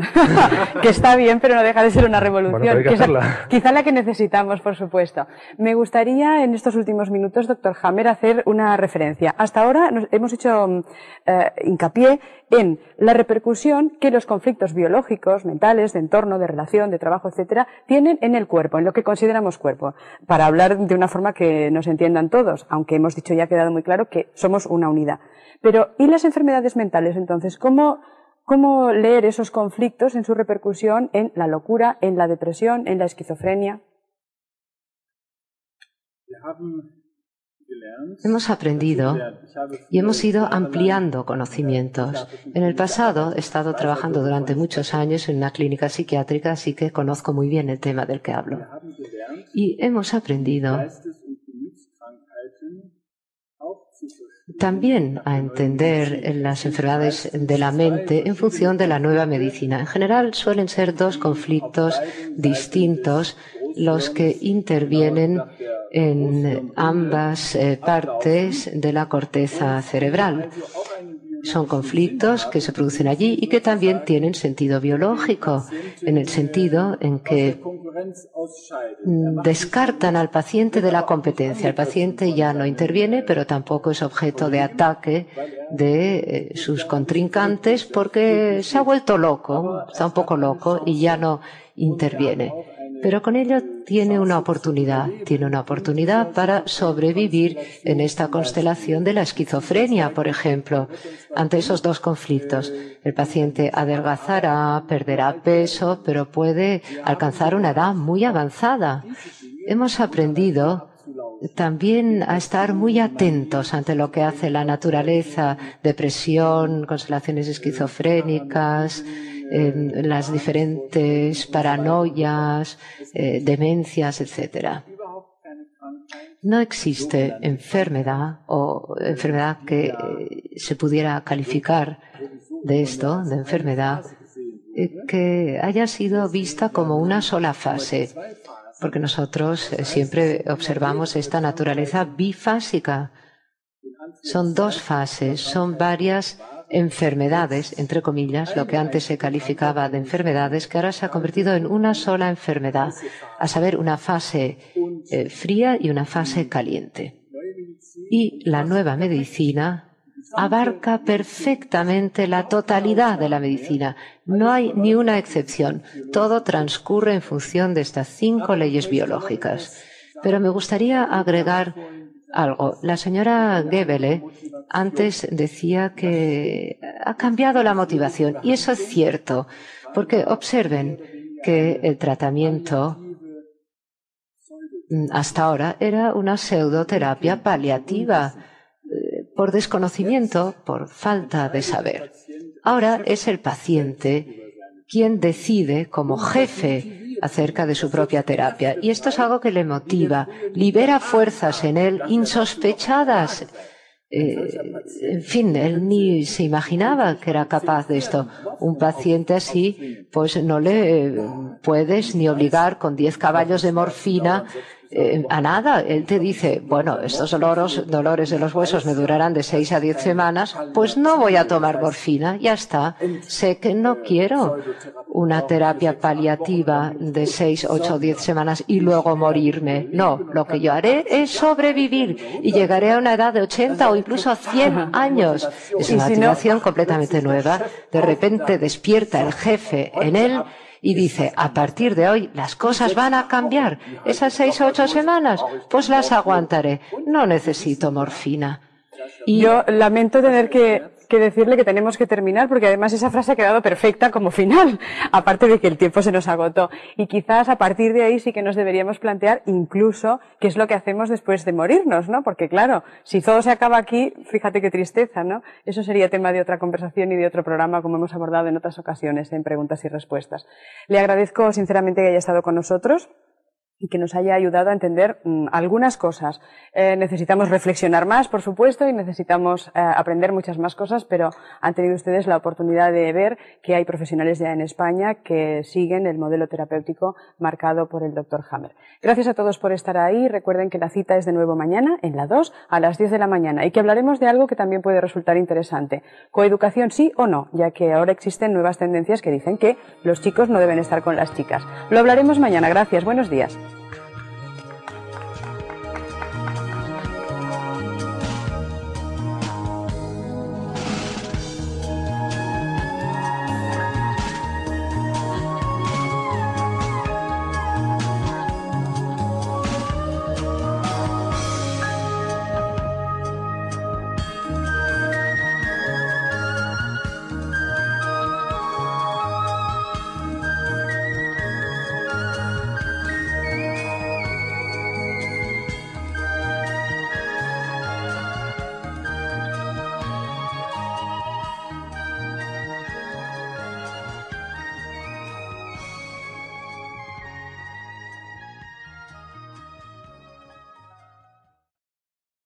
que está bien, pero no deja de ser una revolución. Bueno, pero hay que hacerla. Quizá la que necesitamos, por supuesto. Me gustaría, en estos últimos minutos, doctor Hammer, hacer una referencia. Hasta ahora hemos hecho hincapié en la repercusión que los conflictos biológicos, mentales, de entorno, de relación, de trabajo, etcétera, tienen en el cuerpo, en lo que consideramos cuerpo, para hablar de una forma que nos entiendan todos, aunque hemos dicho ya, ha quedado muy claro que somos una unidad. Pero, ¿y las enfermedades mentales, entonces? ¿Cómo leer esos conflictos en su repercusión en la locura, en la depresión, en la esquizofrenia? Hemos aprendido y hemos ido ampliando conocimientos. En el pasado he estado trabajando durante muchos años en una clínica psiquiátrica, así que conozco muy bien el tema del que hablo. Y hemos aprendido también a entender las enfermedades de la mente en función de la nueva medicina. En general suelen ser dos conflictos distintos los que intervienen en ambas partes de la corteza cerebral. Son conflictos que se producen allí y que también tienen sentido biológico, en el sentido en que descartan al paciente de la competencia. El paciente ya no interviene, pero tampoco es objeto de ataque de sus contrincantes, porque se ha vuelto loco, está un poco loco y ya no interviene. Pero con ello tiene una oportunidad para sobrevivir en esta constelación de la esquizofrenia, por ejemplo, ante esos dos conflictos. El paciente adelgazará, perderá peso, pero puede alcanzar una edad muy avanzada. Hemos aprendido también a estar muy atentos ante lo que hace la naturaleza, depresión, constelaciones esquizofrénicas, las diferentes paranoias, demencias, etc. No existe enfermedad que se pudiera calificar de esto, de enfermedad, que haya sido vista como una sola fase, porque nosotros siempre observamos esta naturaleza bifásica. Son dos fases, son varias enfermedades, entre comillas, lo que antes se calificaba de enfermedades, que ahora se ha convertido en una sola enfermedad, a saber, una fase fría y una fase caliente. Y la nueva medicina abarca perfectamente la totalidad de la medicina. No hay ni una excepción. Todo transcurre en función de estas 5 leyes biológicas. Pero me gustaría agregar algo. La señora Gebele antes decía que ha cambiado la motivación, y eso es cierto, porque observen que el tratamiento hasta ahora era una pseudoterapia paliativa, por desconocimiento, por falta de saber. Ahora es el paciente quien decide como jefe acerca de su propia terapia. Y esto es algo que le motiva, libera fuerzas en él insospechadas. en fin, él ni se imaginaba que era capaz de esto. Un paciente así, pues no le puedes ni obligar con 10 caballos de morfina a nada. Él te dice, bueno, estos dolores de los huesos me durarán de 6 a 10 semanas, pues no voy a tomar morfina, ya está. Sé que no quiero una terapia paliativa de 6, 8, 10 semanas y luego morirme. No, lo que yo haré es sobrevivir y llegaré a una edad de 80 o incluso a 100 años. Es una activación completamente nueva. De repente despierta el jefe en él y dice, a partir de hoy las cosas van a cambiar. Esas 6 o 8 semanas, pues las aguantaré. No necesito morfina. Y yo lamento tener que decirle que tenemos que terminar, porque además esa frase ha quedado perfecta como final, aparte de que el tiempo se nos agotó. Y quizás a partir de ahí sí que nos deberíamos plantear incluso qué es lo que hacemos después de morirnos, ¿no? Porque claro, si todo se acaba aquí, fíjate qué tristeza, ¿no? Eso sería tema de otra conversación y de otro programa, como hemos abordado en otras ocasiones en preguntas y respuestas. Le agradezco sinceramente que haya estado con nosotros y que nos haya ayudado a entender algunas cosas. Necesitamos reflexionar más, por supuesto, y necesitamos aprender muchas más cosas, pero han tenido ustedes la oportunidad de ver que hay profesionales ya en España que siguen el modelo terapéutico marcado por el Dr. Hammer. Gracias a todos por estar ahí. Recuerden que la cita es de nuevo mañana, en la 2, a las 10 de la mañana, y que hablaremos de algo que también puede resultar interesante. Coeducación sí o no, ya que ahora existen nuevas tendencias que dicen que los chicos no deben estar con las chicas. Lo hablaremos mañana. Gracias. Buenos días.